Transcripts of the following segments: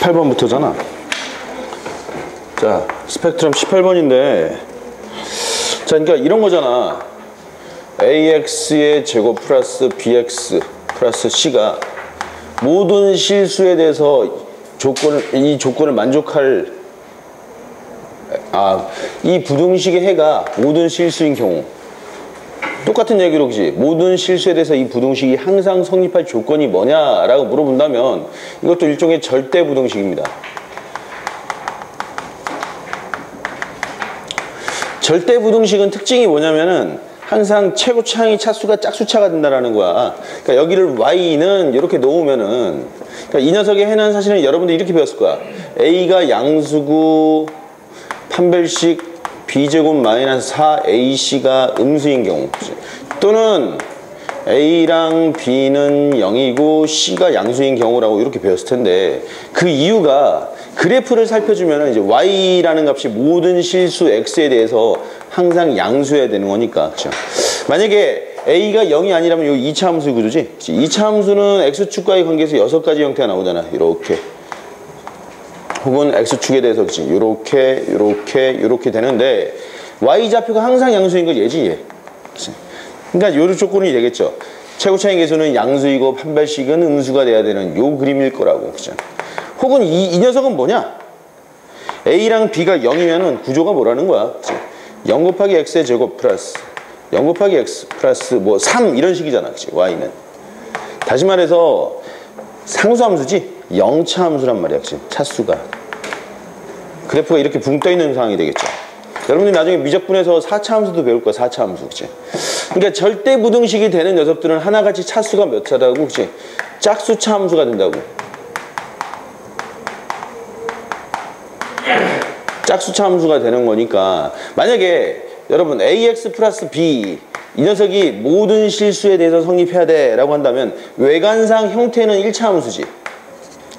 18번부터잖아. 자, 스펙트럼 18번인데, 자, 그러니까 이런 거잖아. AX의 제곱 플러스 BX 플러스 C가 모든 실수에 대해서 이 조건을 만족할, 이 부등식의 해가 모든 실수인 경우. 똑같은 얘기로, 그지? 모든 실수에 대해서 이 부등식이 항상 성립할 조건이 뭐냐라고 물어본다면 이것도 일종의 절대 부등식입니다. 절대 부등식은 특징이 뭐냐면은 항상 최고차항이 차수가 짝수차가 된다라는 거야. 그러니까 여기를 y는 이렇게 놓으면은, 그러니까 이 녀석의 해는 사실은 여러분들 이렇게 배웠을 거야. a가 양수고 판별식 b제곱 마이너스 4ac가 음수인 경우, 또는 a랑 b는 0이고 c가 양수인 경우라고 이렇게 배웠을 텐데, 그 이유가 그래프를 살펴주면 이제 y라는 값이 모든 실수 x에 대해서 항상 양수여야 되는 거니까. 그렇죠? 만약에 a가 0이 아니라면 이 2차 함수 구조지. 2차 함수는 x축과의 관계에서 6가지 형태가 나오잖아. 이렇게. 혹은 x축에 대해서 이렇게 되는데, y좌표가 항상 양수인 거 얘지, 얘. 그치? 그러니까 요 조건이 되겠죠. 최고차항 계수는 양수이고 판별식은 음수가 돼야 되는 요 그림일 거라고. 그죠? 혹은 이 녀석은 뭐냐? a랑 b가 0이면은 구조가 뭐라는 거야? 그치? 0 곱하기 x의 제곱 플러스 0 곱하기 x 플러스 뭐 3 이런 식이잖아. 그치? y는. 다시 말해서 상수함수지? 0차 함수란 말이야. 그치? 차수가. 그래프가 이렇게 붕 떠 있는 상황이 되겠죠. 여러분들이 나중에 미적분에서 4차 함수도 배울 거야. 4차 함수. 그치? 그러니까 절대 부등식이 되는 녀석들은 하나같이 차수가 몇 차라고? 그치? 짝수차 함수가 된다고. 짝수차 함수가 되는 거니까, 만약에 여러분 ax 플러스 b 이 녀석이 모든 실수에 대해서 성립해야 돼 라고 한다면 외관상 형태는 1차 함수지.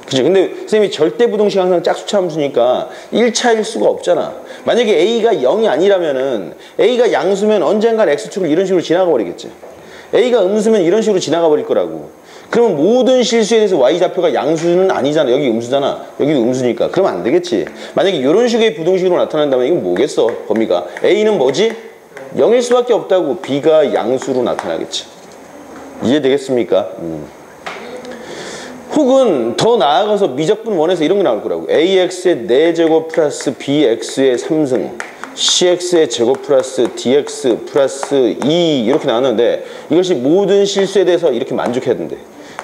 그치? 근데 선생님이 절대 부등식 항상 짝수차 함수니까 1차일 수가 없잖아. 만약에 a가 0이 아니라면은, a가 양수면 언젠간 x축을 이런 식으로 지나가 버리겠지. a가 음수면 이런 식으로 지나가 버릴 거라고. 그러면 모든 실수에 대해서 y좌표가 양수는 아니잖아. 여기 음수잖아. 여기도 음수니까. 그러면 안 되겠지. 만약에 이런 식의 부등식으로 나타난다면 이건 뭐겠어, 범위가. a는 뭐지? 0일 수밖에 없다고. b가 양수로 나타나겠지. 이해되겠습니까? 혹은 더 나아가서 미적분 1에서 이런 게 나올 거라고. ax의 4제곱 플러스 bx의 3승 cx의 제곱 플러스 dx 플러스 2 이렇게 나왔는데, 이것이 모든 실수에 대해서 이렇게 만족해야 된대.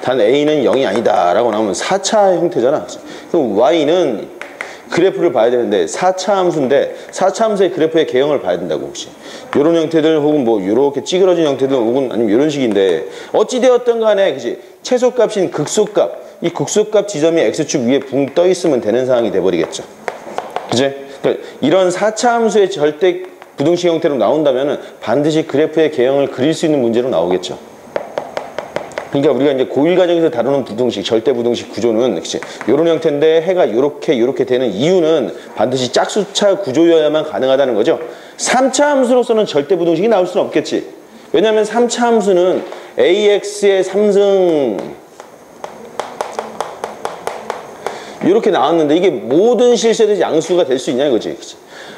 단 a는 0이 아니다 라고 나오면 4차 형태잖아. 그럼 y는 그래프를 봐야 되는데 4차 함수인데 4차 함수의 그래프의 개형을 봐야 된다고. 혹시 이런 형태들, 혹은 뭐 이렇게 찌그러진 형태들, 혹은 아니면 이런 식인데, 어찌되었든 간에, 그치? 최소값인 극소값, 이 극소값 지점이 x축 위에 붕 떠 있으면 되는 상황이 돼버리겠죠. 그치? 그러니까 이런 4차 함수의 절대 부등식 형태로 나온다면 반드시 그래프의 개형을 그릴 수 있는 문제로 나오겠죠. 그러니까 우리가 이제 고1 과정에서 다루는 부등식, 절대 부등식 구조는, 그치? 이런 형태인데 해가 이렇게 되는 이유는 반드시 짝수차 구조여야만 가능하다는 거죠. 3차 함수로서는 절대 부등식이 나올 수는 없겠지. 왜냐하면 3차 함수는 ax의 3승 이렇게 나왔는데, 이게 모든 실수에 대해서 양수가 될 수 있냐 이거지. 그치?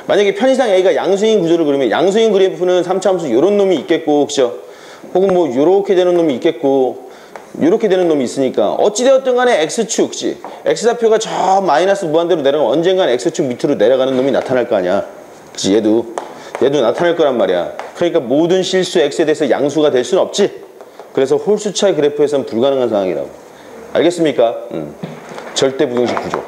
만약에 편의상 a가 양수인 구조를 그리면 양수인 그래프는 3차 함수 이런 놈이 있겠고, 그죠? 혹은 뭐 이렇게 되는 놈이 있겠고, 이렇게 되는 놈이 있으니까 어찌되었든 간에 x축, 그치? x좌표가 저 마이너스 무한대로 내려가면 언젠간 x축 밑으로 내려가는 놈이 나타날 거 아니야. 그치? 얘도 나타날 거란 말이야. 그러니까 모든 실수 x에 대해서 양수가 될 수는 없지. 그래서 홀수차의 그래프에서는 불가능한 상황이라고. 알겠습니까? 절대 부등식 구조.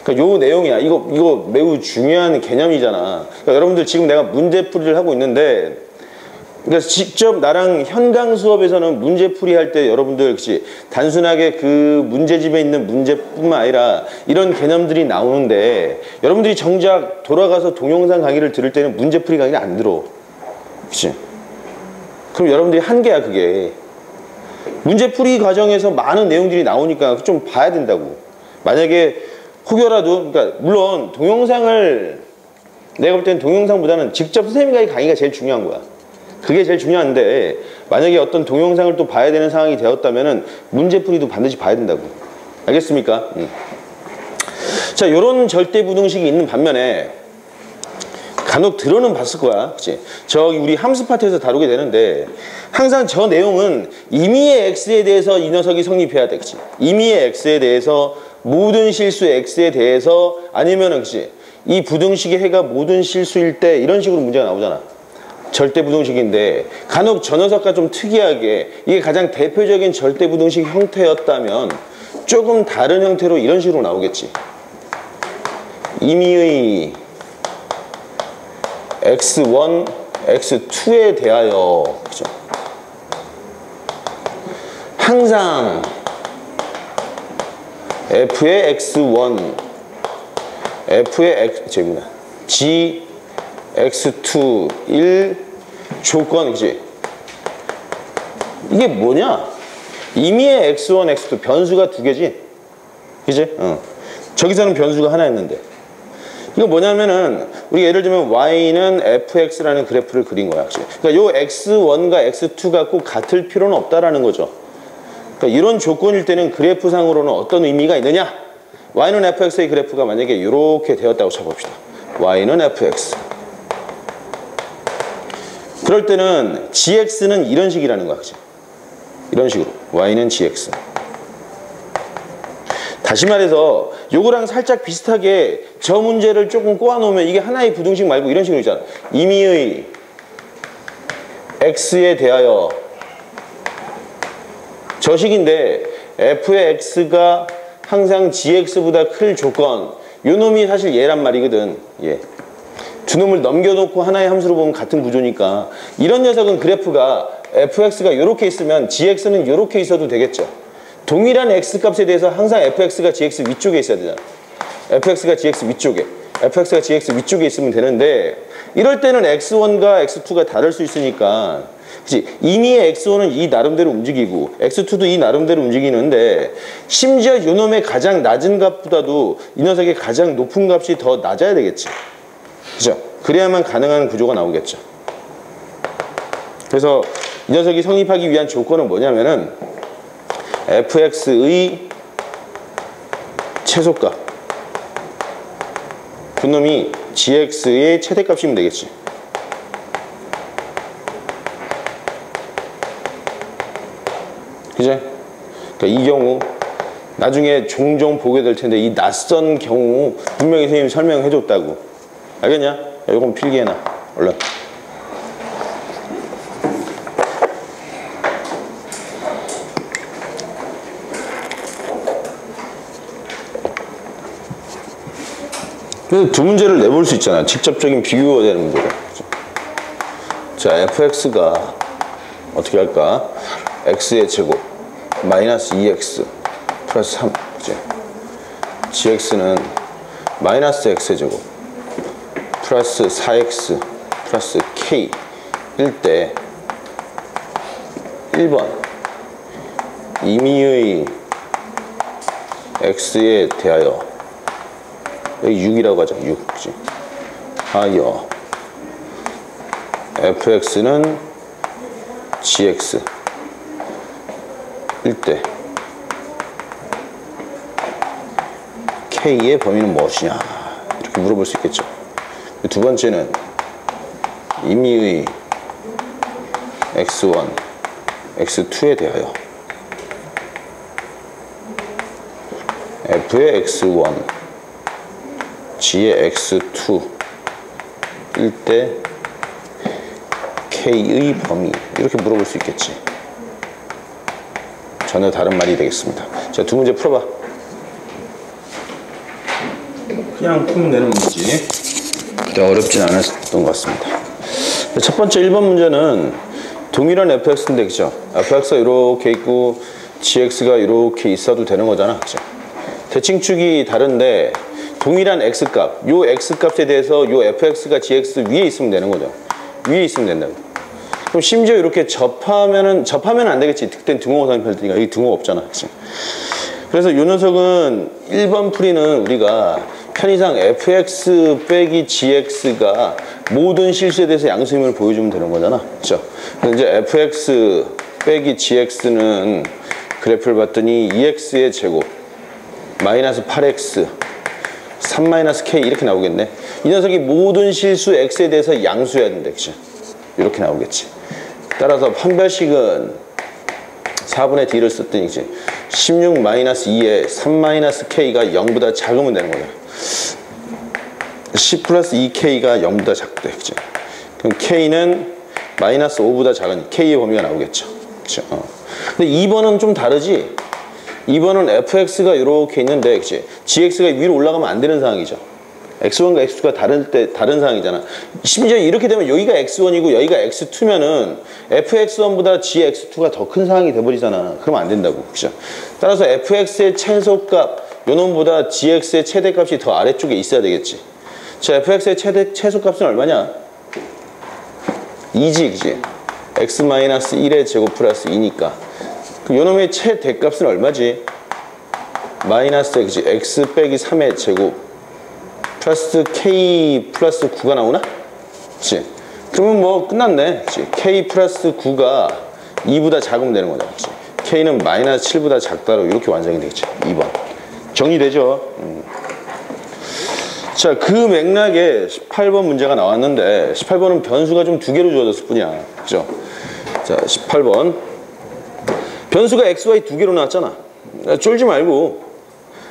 그러니까 요 내용이야. 이거 매우 중요한 개념이잖아. 그러니까 여러분들 지금 내가 문제풀이를 하고 있는데, 그러니까 직접 나랑 현강 수업에서는 문제풀이 할 때 여러분들, 그치? 단순하게 그 문제집에 있는 문제뿐만 아니라 이런 개념들이 나오는데, 여러분들이 정작 돌아가서 동영상 강의를 들을 때는 문제풀이 강의를 안 들어. 그치? 그럼 여러분들이 한계야, 그게. 문제풀이 과정에서 많은 내용들이 나오니까 좀 봐야 된다고. 만약에 혹여라도, 그러니까 물론 동영상을, 내가 볼 때는 동영상보다는 직접 선생님과의 강의가 제일 중요한 거야. 그게 제일 중요한데, 만약에 어떤 동영상을 또 봐야 되는 상황이 되었다면은 문제풀이도 반드시 봐야 된다고. 알겠습니까? 자, 요런 절대부등식이 있는 반면에 간혹 들어는 봤을 거야. 그치? 저기 우리 함수 파트에서 다루게 되는데 항상 저 내용은 임의의 x에 대해서 이 녀석이 성립해야 돼. 그치? 임의의 x에 대해서 모든 실수 x에 대해서 아니면은 그치? 이 부등식의 해가 모든 실수일 때 이런 식으로 문제가 나오잖아. 절대부등식인데 간혹 저 녀석과 좀 특이하게 이게 가장 대표적인 절대부등식 형태였다면 조금 다른 형태로 이런 식으로 나오겠지. 임의의 x1, x2에 대하여 그죠? 항상 f의 x1, f의 g x2, 1 조건 그지? 이게 뭐냐? 임의의 x1, x2 변수가 두 개지? 그지? 저기서는 변수가 하나였는데 이거 뭐냐면은 우리 예를 들면 y는 fx라는 그래프를 그린 거야. 그러니까 요 x1과 x2가 꼭 같을 필요는 없다라는 거죠. 그러니까 이런 조건일 때는 그래프상으로는 어떤 의미가 있느냐? y는 fx의 그래프가 만약에 이렇게 되었다고 쳐봅시다. y는 fx. 그럴 때는 gx는 이런 식이라는 거야. 그치? 이런 식으로 y는 gx. 다시 말해서 요거랑 살짝 비슷하게 저 문제를 조금 꼬아놓으면 이게 하나의 부등식 말고 이런 식으로 있잖아. 임의의 x에 대하여 저 식인데 f의 x가 항상 gx보다 클 조건 요 놈이 사실 얘란 말이거든. 예. 두 놈을 넘겨놓고 하나의 함수로 보면 같은 구조니까 이런 녀석은 그래프가 fx가 요렇게 있으면 gx는 요렇게 있어도 되겠죠. 동일한 x값에 대해서 항상 fx가 gx 위쪽에 있어야 되잖아. fx가 gx 위쪽에, fx가 gx 위쪽에 있으면 되는데 이럴 때는 x1과 x2가 다를 수 있으니까 그치? 임의의 x1은 이 나름대로 움직이고 x2도 이 나름대로 움직이는데 심지어 요놈의 가장 낮은 값보다도 이 녀석의 가장 높은 값이 더 낮아야 되겠지. 그죠? 그래야만 가능한 구조가 나오겠죠. 그래서 이 녀석이 성립하기 위한 조건은 뭐냐면은 fx의 최소값 그놈이 gx의 최대값이면 되겠지. 그죠? 그러니까 이 경우 나중에 종종 보게 될 텐데 이 낯선 경우 분명히 선생님이 설명해 줬다고. 알겠냐? 야, 이건 필기해놔. 얼른. 그래서 두 문제를 내볼 수 있잖아. 직접적인 비교가 되는 문제로. 자, fx가 어떻게 할까? x의 제곱 마이너스 2x 플러스 3 그치? gx는 마이너스 x의 제곱 플러스 4x 플러스 k 일 때 1번 임의의 x에 대하여 여기 6이라고 하자. 6 그치? 하여 fx는 gx 일 때 k의 범위는 무엇이냐 이렇게 물어볼 수 있겠죠. 두 번째는 임의의 x1, x2에 대하여 f의 x1, g의 x2 일 때 k의 범위 이렇게 물어볼 수 있겠지. 전혀 다른 말이 되겠습니다. 자, 두 문제 풀어봐. 그냥 풀면 되는 문제지. 어렵진 않았던 것 같습니다. 첫 번째 1번 문제는 동일한 fx인데 그죠? fx가 이렇게 있고 gx가 이렇게 있어도 되는 거잖아. 그죠? 대칭축이 다른데 동일한 x값, 요 x값에 대해서 요 fx가 gx 위에 있으면 되는 거죠. 위에 있으면 된다고. 그럼 심지어 이렇게 접하면 안 되겠지. 그땐 등호상이 별도니까 여기 등호 없잖아. 그치? 그래서 요 녀석은 1번 풀이는 우리가 편의상 fx 빼기 gx가 모든 실수에 대해서 양수임을 보여주면 되는 거잖아. 그쵸? 그래서 이제 fx 빼기 gx는 그래프를 봤더니 2x의 제곱 마이너스 8x 3 마이너스 k 이렇게 나오겠네. 이 녀석이 모든 실수 x에 대해서 양수해야 된다. 그치? 이렇게 나오겠지. 따라서 판별식은 4분의 d를 썼더니 16 마이너스 2에 3 마이너스 k가 0보다 작으면 되는 거야. 10 플러스 2k가 0보다 작대. 그치? 그럼 k는 마이너스 5보다 작은 k의 범위가 나오겠죠. 그치? 근데 2번은 좀 다르지? 2번은 fx가 이렇게 있는데, 그치? gx가 위로 올라가면 안 되는 상황이죠. x1과 x2가 다른 상황이잖아. 심지어 이렇게 되면 여기가 x1이고 여기가 x2면은 fx1보다 gx2가 더 큰 상황이 돼버리잖아. 그러면 안 된다고. 그죠? 따라서 fx의 최소값, 요 놈보다 gx의 최대값이 더 아래쪽에 있어야 되겠지. 자, fx의 최소값은 얼마냐? 2지, 그지? x-1의 제곱 플러스 2니까. 요 놈의 최대값은 얼마지? 마이너스, 그지? x 빼기 3의 제곱. 플러스 k 플러스 9가 나오나? 그치? 그러면 뭐 끝났네. 그치? k 플러스 9가 2보다 작으면 되는 거잖아. 그치? k는 마이너스 7보다 작다로 이렇게 완성이 되겠지. 2번. 정리되죠? 자, 그 맥락에 18번 문제가 나왔는데 18번은 변수가 좀 두 개로 주어졌을 뿐이야. 그죠? 자, 18번. 변수가 x, y 두 개로 나왔잖아. 쫄지 말고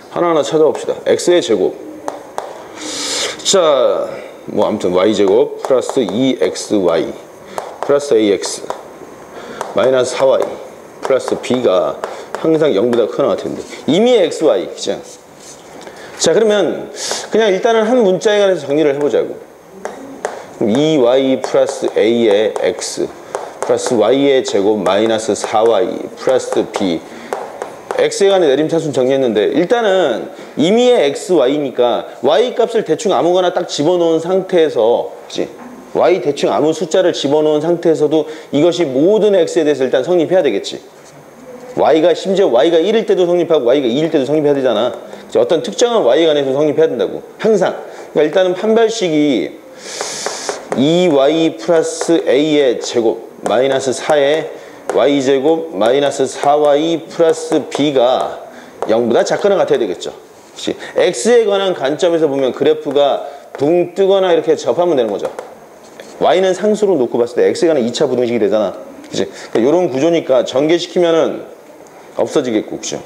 하나하나 찾아봅시다. x의 제곱. 자, 뭐 아무튼 y제곱 플러스 2xy 플러스 ax 마이너스 4y 플러스 b가 항상 0보다 크거나 같은데 이미 xy, 그죠? 자, 그러면 그냥 일단은 한 문자에 관해서 정리를 해보자고. 2y 플러스 a의 x 플러스 y의 제곱 마이너스 4y 플러스 b x에 관한 내림차순 정리했는데 일단은 임의의 x, y니까 y 값을 대충 아무거나 딱 집어넣은 상태에서, 그치? y 대충 아무 숫자를 집어넣은 상태에서도 이것이 모든 x에 대해서 일단 성립해야 되겠지. 심지어 y가 1일 때도 성립하고 y가 2일 때도 성립해야 되잖아. 그치? 어떤 특정한 y에 관해서 성립해야 된다고. 항상. 그러니까 일단은 판별식이 2y 플러스 a의 제곱 마이너스 4의 y제곱 마이너스 4y 플러스 b가 0보다 작거나 같아야 되겠죠. 그치? x에 관한 관점에서 보면 그래프가 붕 뜨거나 이렇게 접하면 되는 거죠. y는 상수로 놓고 봤을 때 x에 관한 2차 부등식이 되잖아. 그치? 그러니까 이런 구조니까 전개시키면은 없어지겠고, 그죠?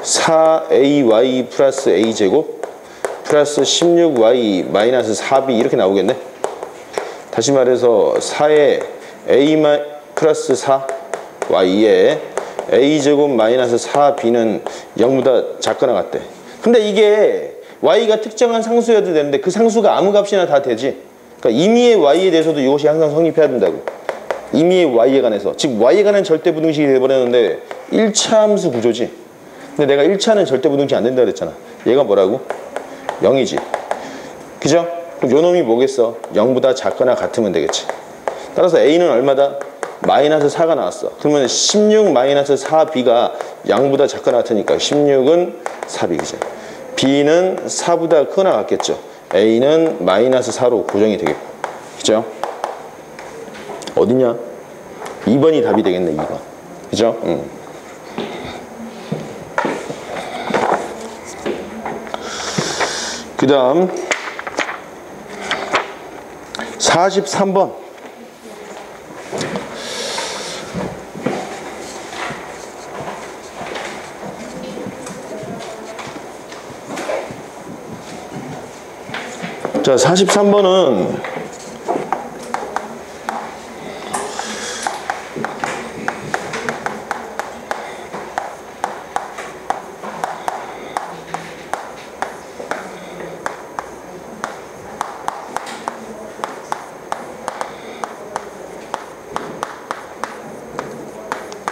4ay 플러스 a제곱 플러스 16y 마이너스 4b 이렇게 나오겠네. 다시 말해서 4의 a 플러스 4y에 a제곱 마이너스 4b는 0보다 작거나 같대. 근데 이게 y가 특정한 상수여도 되는데 그 상수가 아무 값이나 다 되지. 그러니까 임의의 y에 대해서도 이것이 항상 성립해야 된다고. 임의의 y에 관해서. 즉 y에 관한 절대부등식이 돼버렸는데 1차 함수 구조지. 근데 내가 1차는 절대부등식이 안 된다 그랬잖아. 얘가 뭐라고? 0이지. 그죠? 그럼 요 놈이 뭐겠어? 0보다 작거나 같으면 되겠지. 따라서 a는 얼마다? 마이너스 4가 나왔어. 그러면 16 마이너스 4b가 0보다 작거나 같으니까 16은 4b, 그죠? b는 4보다 크거나 같겠죠. a는 마이너스 4로 고정이 되겠고, 그죠? 어디냐? 2번이 답이 되겠네. 2번, 그죠? 그 다음 43번. 자, 43번은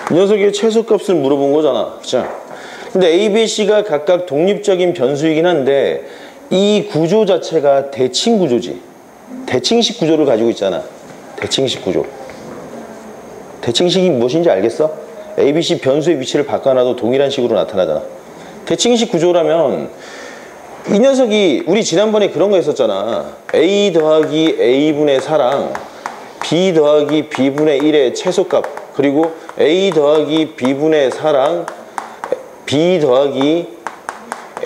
이 녀석의 최소값을 물어본 거잖아. 그쵸? 근데 A, B, C가 각각 독립적인 변수이긴 한데 이 구조 자체가 대칭 구조지. 대칭식 구조를 가지고 있잖아. 대칭식 구조. 대칭식이 무엇인지 알겠어? A, B, C 변수의 위치를 바꿔놔도 동일한 식으로 나타나잖아. 대칭식 구조라면 이 녀석이 우리 지난번에 그런 거 했었잖아. A 더하기 A분의 4랑 B 더하기 B분의 1의 최소값, 그리고 A 더하기 B분의 4랑 B 더하기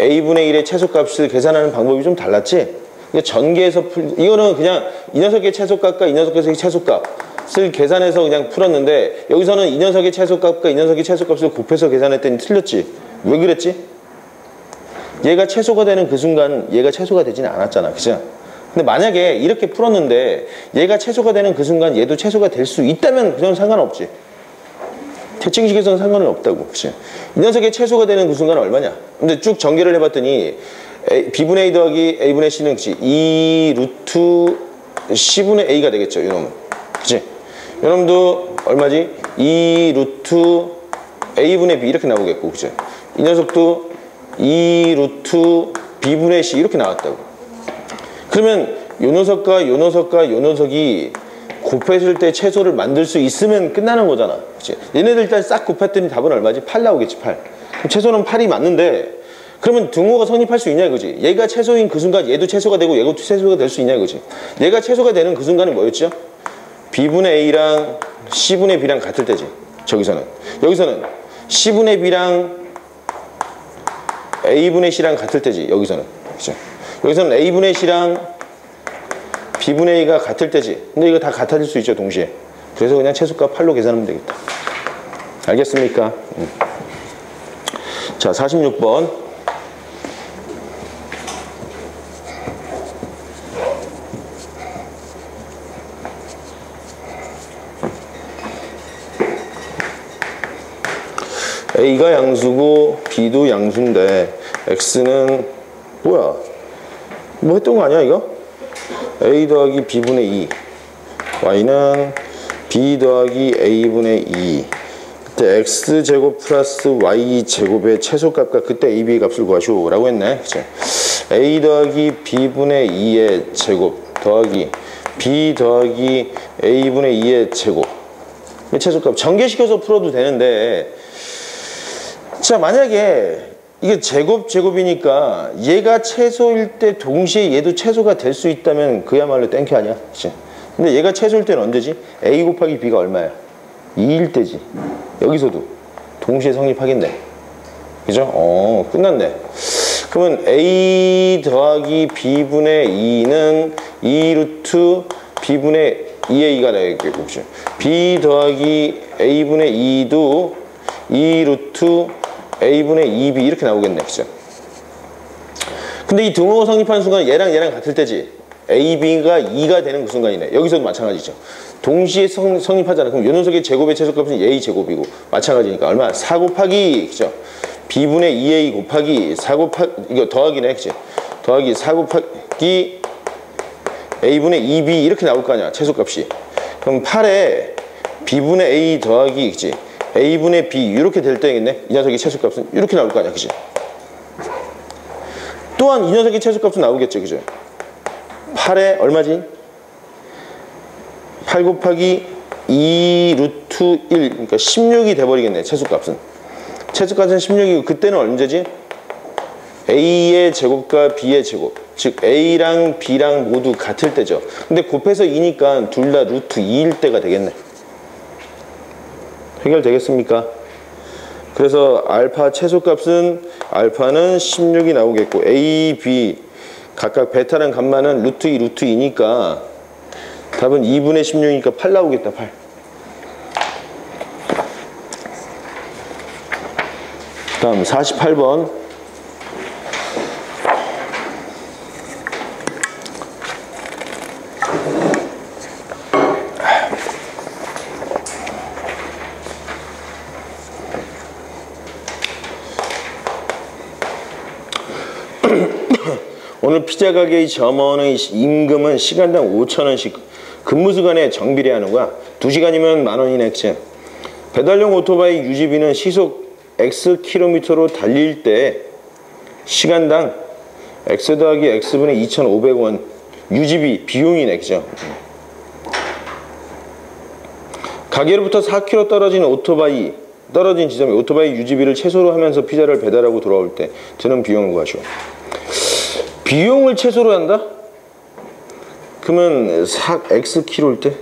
a분의 1의 최소값을 계산하는 방법이 좀 달랐지? 전개해서 이거는 그냥 이 녀석의 최소값과 이 녀석의 최소값을 계산해서 그냥 풀었는데 여기서는 이 녀석의 최소값과 이 녀석의 최소값을 곱해서 계산했더니 틀렸지? 왜 그랬지? 얘가 최소가 되는 그 순간 얘가 최소가 되지는 않았잖아, 그죠? 근데 만약에 이렇게 풀었는데 얘가 최소가 되는 그 순간 얘도 최소가 될 수 있다면 그건 상관없지. 대칭식에서는 상관은 없다고, 그치? 이 녀석의 최소가 되는 그 순간은 얼마냐? 근데 쭉 전개를 해봤더니 b분의 a 더하기 a분의 c는 그치? 2 루트 c분의 a가 되겠죠, 이놈은. 그치? 이놈도 얼마지? 2 루트 a분의 b 이렇게 나오겠고, 그치? 이 녀석도 2 루트 b분의 c 이렇게 나왔다고. 그러면 요 녀석과 요 녀석과 요 녀석이 곱했을 때 최소를 만들 수 있으면 끝나는 거잖아, 그치? 얘네들 일단 싹 곱했더니 답은 얼마지? 8 나오겠지, 8. 그럼 최소는 8이 맞는데 그러면 등호가 성립할 수 있냐 이거지. 얘가 최소인 그 순간 얘도 최소가 되고 얘도 최소가 될 수 있냐 이거지. 얘가 최소가 되는 그 순간이 뭐였죠? b분의 a랑 c분의 b랑 같을 때지. 저기서는. 여기서는 c분의 b랑 a분의 c랑 같을 때지. 여기서는. 그죠? 여기서는 a분의 c랑 b분의 a가 같을 때지. 근데 이거 다 같아질 수 있죠, 동시에. 그래서 그냥 최소값 8로 계산하면 되겠다. 알겠습니까? 자, 46번. a가 양수고 b도 양수인데 x는 뭐야? 뭐 했던 거 아니야 이거? a 더하기 b분의 2 y는 b 더하기 a분의 2 그때 x제곱 플러스 y제곱의 최소값과 그때 a, b 값을 구하시오 라고 했네. 그치? a 더하기 b분의 2의 제곱 더하기 b 더하기 a분의 2의 제곱 최소값 전개시켜서 풀어도 되는데 자, 만약에 이게 제곱이니까 얘가 최소일 때 동시에 얘도 최소가 될 수 있다면 그야말로 땡큐 아니야? 그치? 근데 얘가 최소일 때는 언제지? a 곱하기 b가 얼마야? 2일 때지. 여기서도 동시에 성립하겠네. 그죠? 끝났네. 그러면 a 더하기 b분의 2는 2 루트 b분의 2a가 되겠고, 그죠? b 더하기 a분의 2도 2 루트 a분의 2b 이렇게 나오겠네, 그죠? 근데 이 등호가 성립하는 순간 얘랑 같을 때지. ab가 2가 되는 그 순간이네. 여기서도 마찬가지죠. 동시에 성립하잖아. 그럼 요 녀석의 제곱의 최소값은 a 제곱이고 마찬가지니까 얼마? 4 곱하기, 그죠? b분의 2a 곱하기 4 곱하기 이거 더하기네, 그죠? 더하기 4 곱하기 a분의 2b 이렇게 나올 거 아니야, 최소값이. 그럼 8에 b분의 a 더하기, 그치? a분의 b 이렇게 될 때겠네. 이 녀석의 최소값은 이렇게 나올 거 아니야, 그치? 또한 이 녀석의 최소값은 나오겠죠, 그죠? 8에 얼마지? 8 곱하기 2 루트 1 그러니까 16이 돼버리겠네, 최소값은. 최소값은 16이고 그때는 언제지? a의 제곱과 b의 제곱 즉 a랑 b랑 모두 같을 때죠. 근데 곱해서 2니까 둘 다 루트 2일 때가 되겠네. 해결되겠습니까? 그래서 알파 최소값은 알파는 16이 나오겠고 a, b 각각 베타랑 감마는 루트 2, 루트 2니까 답은 2분의 16이니까 8 나오겠다. 8. 다음 48번. 오늘 피자 가게의 점원의 임금은 시간당 5,000원씩 근무시간에 정비례하는 거야. 2시간이면 만원인 액체. 배달용 오토바이 유지비는 시속 X 킬로미터로 달릴 때 시간당 X 더하기 X분의 2,500원 유지비 비용이네, 그죠? 가게로부터 4km 떨어진 지점에 오토바이 유지비를 최소로 하면서 피자를 배달하고 돌아올 때 드는 비용을 구하시오. 비용을 최소로 한다? 그러면 X 킬로일 때?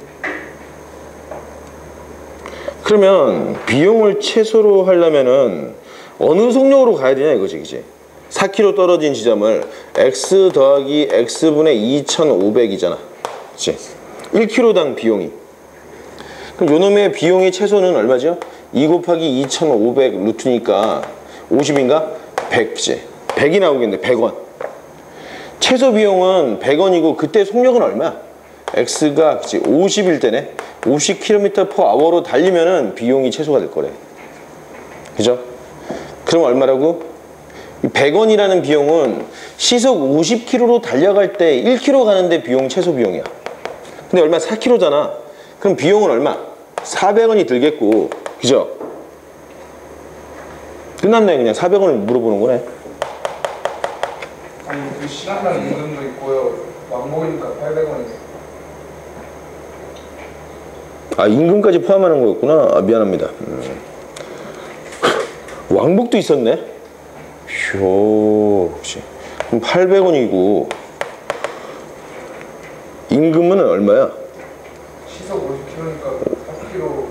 그러면 비용을 최소로 하려면은 어느 속력으로 가야 되냐 이거지, 그치? 4km 떨어진 지점을 x 더하기 x분의 2500이잖아. 그치? 1km당 비용이. 그럼 요놈의 비용의 최소는 얼마죠? 2 곱하기 2500 루트니까 50인가? 100, 그치? 100이 나오겠네. 100원. 최소 비용은 100원이고 그때 속력은 얼마야? x가 그치? 50일 때네. 50km/h로 달리면은 비용이 최소가 될 거래. 그죠? 그럼 얼마라고? 100원이라는 비용은 시속 50km로 달려갈 때 1km 가는데 비용 최소 비용이야. 근데 얼마? 4km잖아. 그럼 비용은 얼마? 400원이 들겠고. 그죠? 끝났네. 그냥 400원을 물어보는 거네. 아니 그 시간당 임금도 있고요. 왕복이니까 800원이에요. 아, 임금까지 포함하는 거였구나. 아, 미안합니다. 왕복도 있었네. 휴, 그치. 그럼 800원이고 임금은 얼마야? 시속 50km니까 4km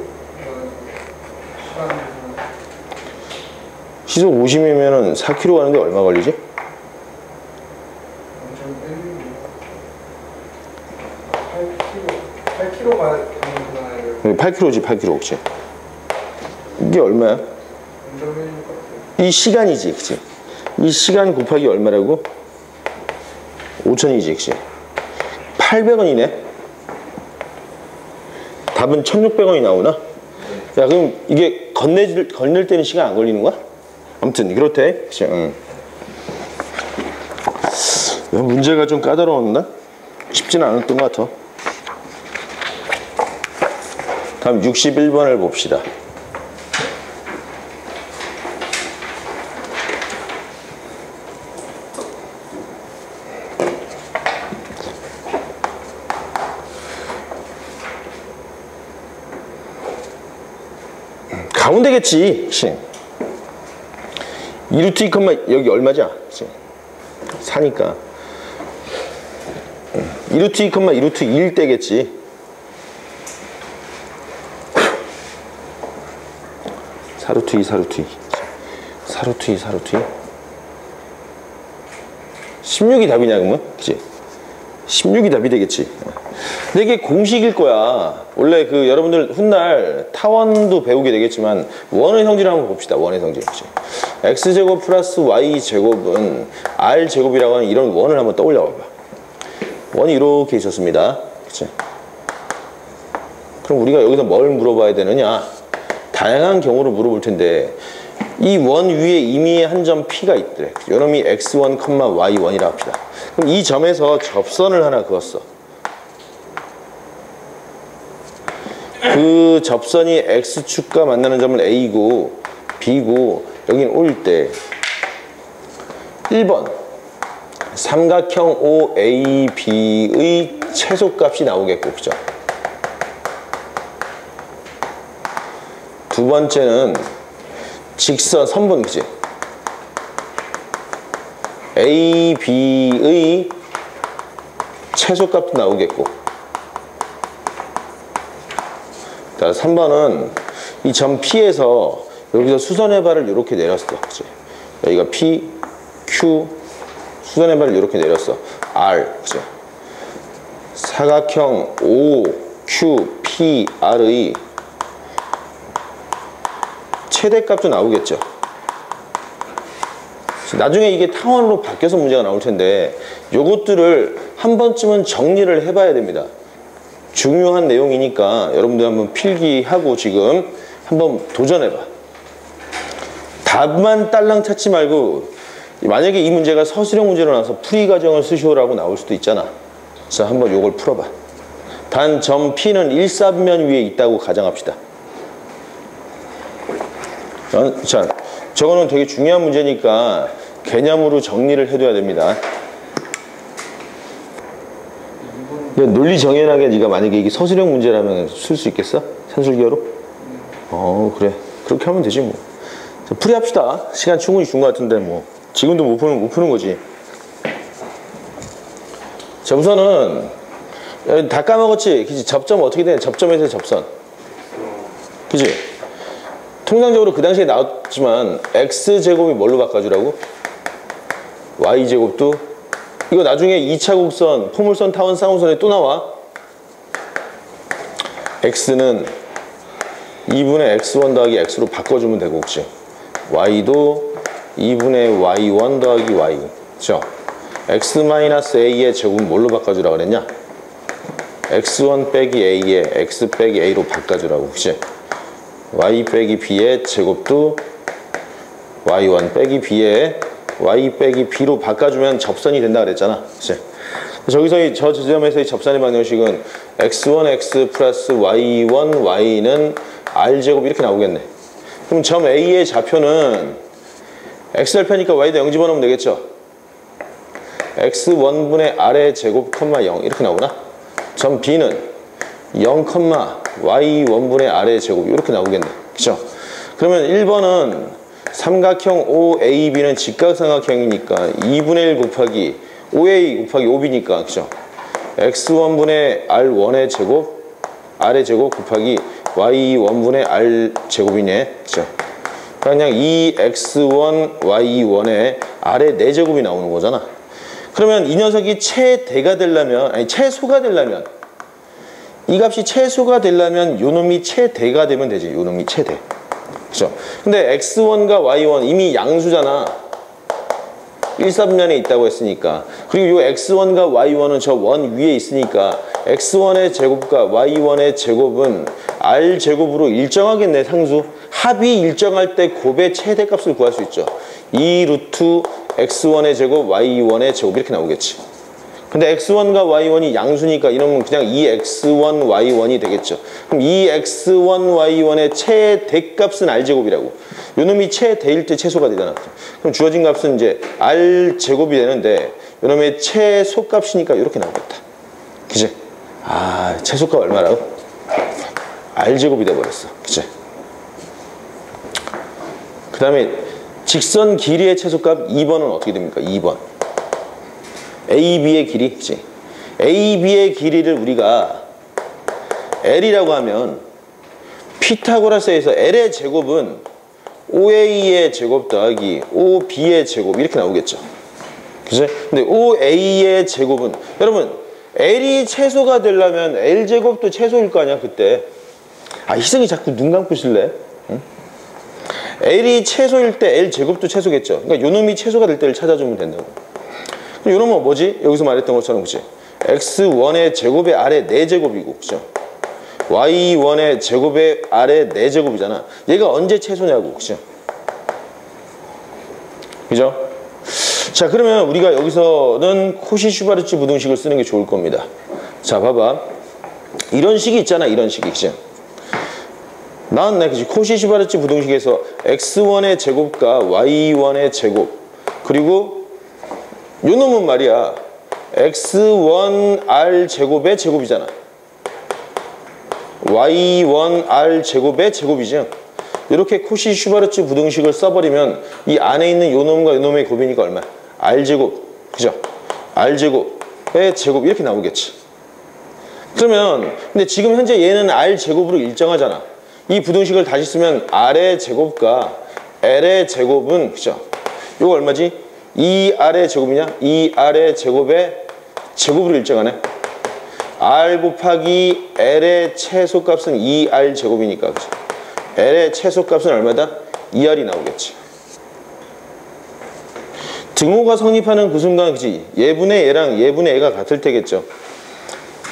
시간 시속 50이면은 4km 가는데 얼마 걸리지? 8km 가는 거잖아요. 8km지, 8km. 그치. 이게 얼마야? 이 시간이지, 그치? 이 시간 곱하기 얼마라고? 5천이지, 그치? 800원이네. 답은 1600원이 나오나? 야, 그럼 이게 건넬 때는 시간 안 걸리는 거야? 아무튼 그렇대. 그치? 응. 문제가 좀 까다로웠나? 쉽지는 않았던 것 같아. 다음 61번을 봅시다. 가운데겠지. 그치? 2루트 2, 여기 얼마냐? 그치? 4니까 2루트 2, 2루트 2일 때겠지. 4루트 2, 4루트 2 4루트 2, 4루트 2 16이 답이냐 그러면? 그치? 16이 답이 되겠지. 근데 이게 공식일 거야. 원래 그 여러분들 훗날 타원도 배우게 되겠지만 원의 성질을 한번 봅시다. 원의 성질. 그치? x제곱 플러스 y제곱은 r제곱이라고 하는 이런 원을 한번 떠올려 봐봐. 원이 이렇게 있었습니다. 그치? 그럼 우리가 여기서 뭘 물어봐야 되느냐? 다양한 경우를 물어볼 텐데 이 원 위에 이미 한 점 P가 있더래. 요놈이 x1, y1이라 합시다. 그럼 이 점에서 접선을 하나 그었어. 그 접선이 x축과 만나는 점은 A고 B고 여긴 O일 때 1번 삼각형 OAB의 최소값이 나오겠고, 그죠? 두 번째는 직선 선분, 그지? AB의 최소값도 나오겠고. 자, 3번은 이 점 P에서 여기서 수선의 발을 이렇게 내렸어. 그치? 여기가 P, Q, 수선의 발을 이렇게 내렸어. R, 그치? 사각형 O, Q, P, R의 최대값도 나오겠죠. 나중에 이게 타원으로 바뀌어서 문제가 나올 텐데 요것들을 한 번쯤은 정리를 해봐야 됩니다. 중요한 내용이니까 여러분들 한번 필기하고 지금 한번 도전해봐. 답만 딸랑 찾지 말고 만약에 이 문제가 서술형 문제로 나와서 풀이 과정을 쓰시오라고 나올 수도 있잖아. 그래서 한번 요걸 풀어봐. 단 점 P는 1사분면 위에 있다고 가정합시다. 자, 저거는 되게 중요한 문제니까 개념으로 정리를 해둬야 됩니다. 논리 정연하게 네가 만약에 이게 서술형 문제라면 쓸 수 있겠어? 산술기어로? 그래. 그렇게 하면 되지 뭐. 자, 풀이합시다. 시간 충분히 준 것 같은데 뭐 지금도 못 푸는 거지. 자, 우선은 다 까먹었지? 그치? 접점 어떻게 돼? 접점에서의 접선. 그치? 통상적으로 그 당시에 나왔지만 x제곱이 뭘로 바꿔주라고? y제곱도 이거 나중에 2차 곡선, 포물선, 타원, 쌍호선에 또 나와. x는 2분의 x1 더하기 x로 바꿔주면 되고, 그치? y도 2분의 y1 더하기 y. 그쵸? x-a의 제곱은 뭘로 바꿔주라고 그랬냐? x1 빼기 a에 x 빼기 a로 바꿔주라고, 그치? y 빼기 b의 제곱도 y1 빼기 b에 y 빼기 b로 바꿔주면 접선이 된다 그랬잖아, 그치? 저기서 저 지점에서의 접선의 방정식은 x1x 플러스 y1 y는 r제곱 이렇게 나오겠네. 그럼 점 A의 좌표는 x절편이니까 y도 0 집어넣으면 되겠죠. x1분의 r의 제곱, 0 이렇게 나오나? 점 B는 0, y1분의 r의 제곱 이렇게 나오겠네. 그쵸? 그러면 1번은 삼각형 OAB는 직각삼각형이니까 2분의 1 곱하기 OA 곱하기 OB니까, 그죠? x1분의 r1의 제곱, r의 제곱 곱하기 y1분의 r 제곱이네, 그죠? 그냥 2x1 y1의 r의 4제곱이 나오는 거잖아. 그러면 이 녀석이 최대가 되려면, 아니 최소가 되려면, 이 값이 최소가 되려면 요 놈이 최대가 되면 되지. 요 놈이 최대. 그죠? 근데 x1과 y1 이미 양수잖아. 1,3면에 있다고 했으니까. 그리고 요 x1과 y1은 저 원 위에 있으니까 x1의 제곱과 y1의 제곱은 r제곱으로 일정하겠네, 상수. 합이 일정할 때 곱의 최대값을 구할 수 있죠. 2 루트 x1의 제곱, y1의 제곱 이렇게 나오겠지. 근데 x1과 y1이 양수니까 이러면 그냥 2x1, y1이 되겠죠. 그럼 2x1, y1의 최대값은 r제곱이라고. 요놈이 최대일 때 최소가 되잖아. 그럼 주어진 값은 이제 r제곱이 되는데 요놈의 최소값이니까 이렇게 나오겠다. 그치? 아, 최소값 얼마라고? r제곱이 돼버렸어. 그치? 그 다음에 직선 길이의 최소값 2번은 어떻게 됩니까? 2번. AB의 길이, 그치? AB의 길이를 우리가 L이라고 하면 피타고라스에서 L의 제곱은 OA의 제곱 더하기 OB의 제곱 이렇게 나오겠죠. 그치? 근데 OA의 제곱은 여러분 L이 최소가 되려면 L제곱도 최소일 거 아니야 그때. 아, 희승이 자꾸 눈 감고 있을래? 응? L이 최소일 때 L제곱도 최소겠죠. 그러니까 요놈이 최소가 될 때를 찾아주면 된다고. 그럼 요놈은 뭐지? 여기서 말했던 것처럼, 그치? x1의 제곱의 아래 4제곱이고, 그죠? y1의 제곱의 아래 4제곱이잖아. 얘가 언제 최소냐고, 그죠? 그죠? 자, 그러면 우리가 여기서는 코시-슈바르츠 부등식을 쓰는 게 좋을 겁니다. 자, 봐봐. 이런 식이 있잖아, 이런 식이, 그죠? 나왔네, 그치? 코시-슈바르츠 부등식에서 x1의 제곱과 y1의 제곱, 그리고 요 놈은 말이야 x1r 제곱의 제곱이잖아. y1r 제곱의 제곱이죠. 이렇게 코시-슈바르츠 부등식을 써버리면 이 안에 있는 요 놈과 요 놈의 곱이니까 얼마야? r제곱, 그죠? r제곱의 제곱 이렇게 나오겠지. 그러면 근데 지금 현재 얘는 r제곱으로 일정하잖아. 이 부등식을 다시 쓰면 r의 제곱과 l의 제곱은, 그죠? 요거 얼마지? 2r의 제곱이냐? 2r의 제곱의 제곱으로 일정하네. r 곱하기 l의 최소값은 2r 제곱이니까, 그치? l의 최소값은 얼마다? 2r이 나오겠지. 등호가 성립하는 그 순간, 그치? 얘분의 얘랑 얘분의 얘가 같을 테겠죠.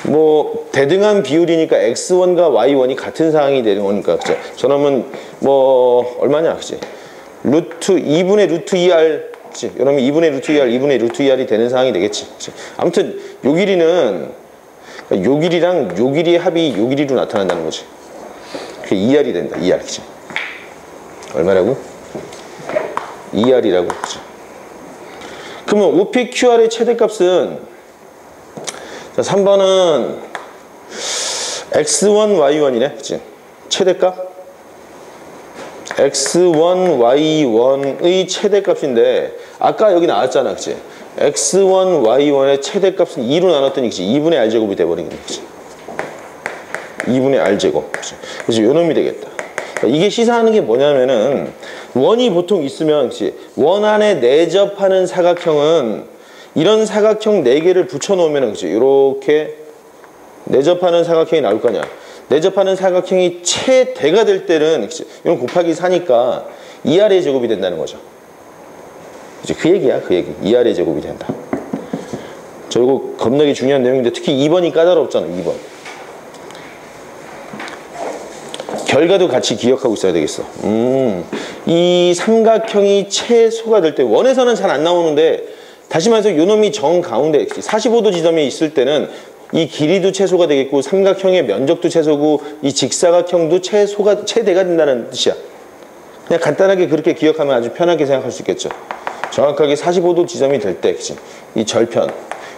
뭐 대등한 비율이니까 x1과 y1이 같은 상황이 되는 거니까, 그치? 저놈은 뭐 얼마냐, 그치? 루트 2분의 루트 2r, 그치? 이러면 2분의 루트 2r, 2분의 루트 2r이 되는 상황이 되겠지. 그치? 아무튼 요 길이는 요 길이랑 요 길이의 합이 요 길이로 나타난다는 거지. 그게 2r이 된다. 2r, 그치? 얼마라고? 2r이라고, 그치? 그러면 OPQR의 최대값은, 자, 3번은 x1, y1이네, 그치? 최대값? x1, y1의 최대값인데 아까 여기 나왔잖아, 그치? x1, y1의 최대값은 2로 나눴더니, 그치? 2분의 r제곱이 돼버리겠네, 그치? 2분의 r제곱, 그치? 그래서 요 놈이 되겠다. 이게 시사하는 게 뭐냐면은 원이 보통 있으면 그치? 원 안에 내접하는 사각형은 이런 사각형 4개를 붙여놓으면 그치? 이렇게 내접하는 사각형이 나올 거냐. 내접하는 사각형이 최대가 될 때는 그치? 이건 곱하기 4니까 2R의 제곱이 된다는 거죠. 그치? 그 얘기야, 그 얘기. 2R의 제곱이 된다. 저 이거 겁나게 중요한 내용인데 특히 2번이 까다롭잖아. 2번. 결과도 같이 기억하고 있어야 되겠어. 이 삼각형이 최소가 될 때 원에서는 잘 안 나오는데 다시 말해서 요 놈이 정 가운데 45도 지점에 있을 때는 이 길이도 최소가 되겠고 삼각형의 면적도 최소고 이 직사각형도 최대가 된다는 뜻이야. 그냥 간단하게 그렇게 기억하면 아주 편하게 생각할 수 있겠죠. 정확하게 45도 지점이 될 때 이 절편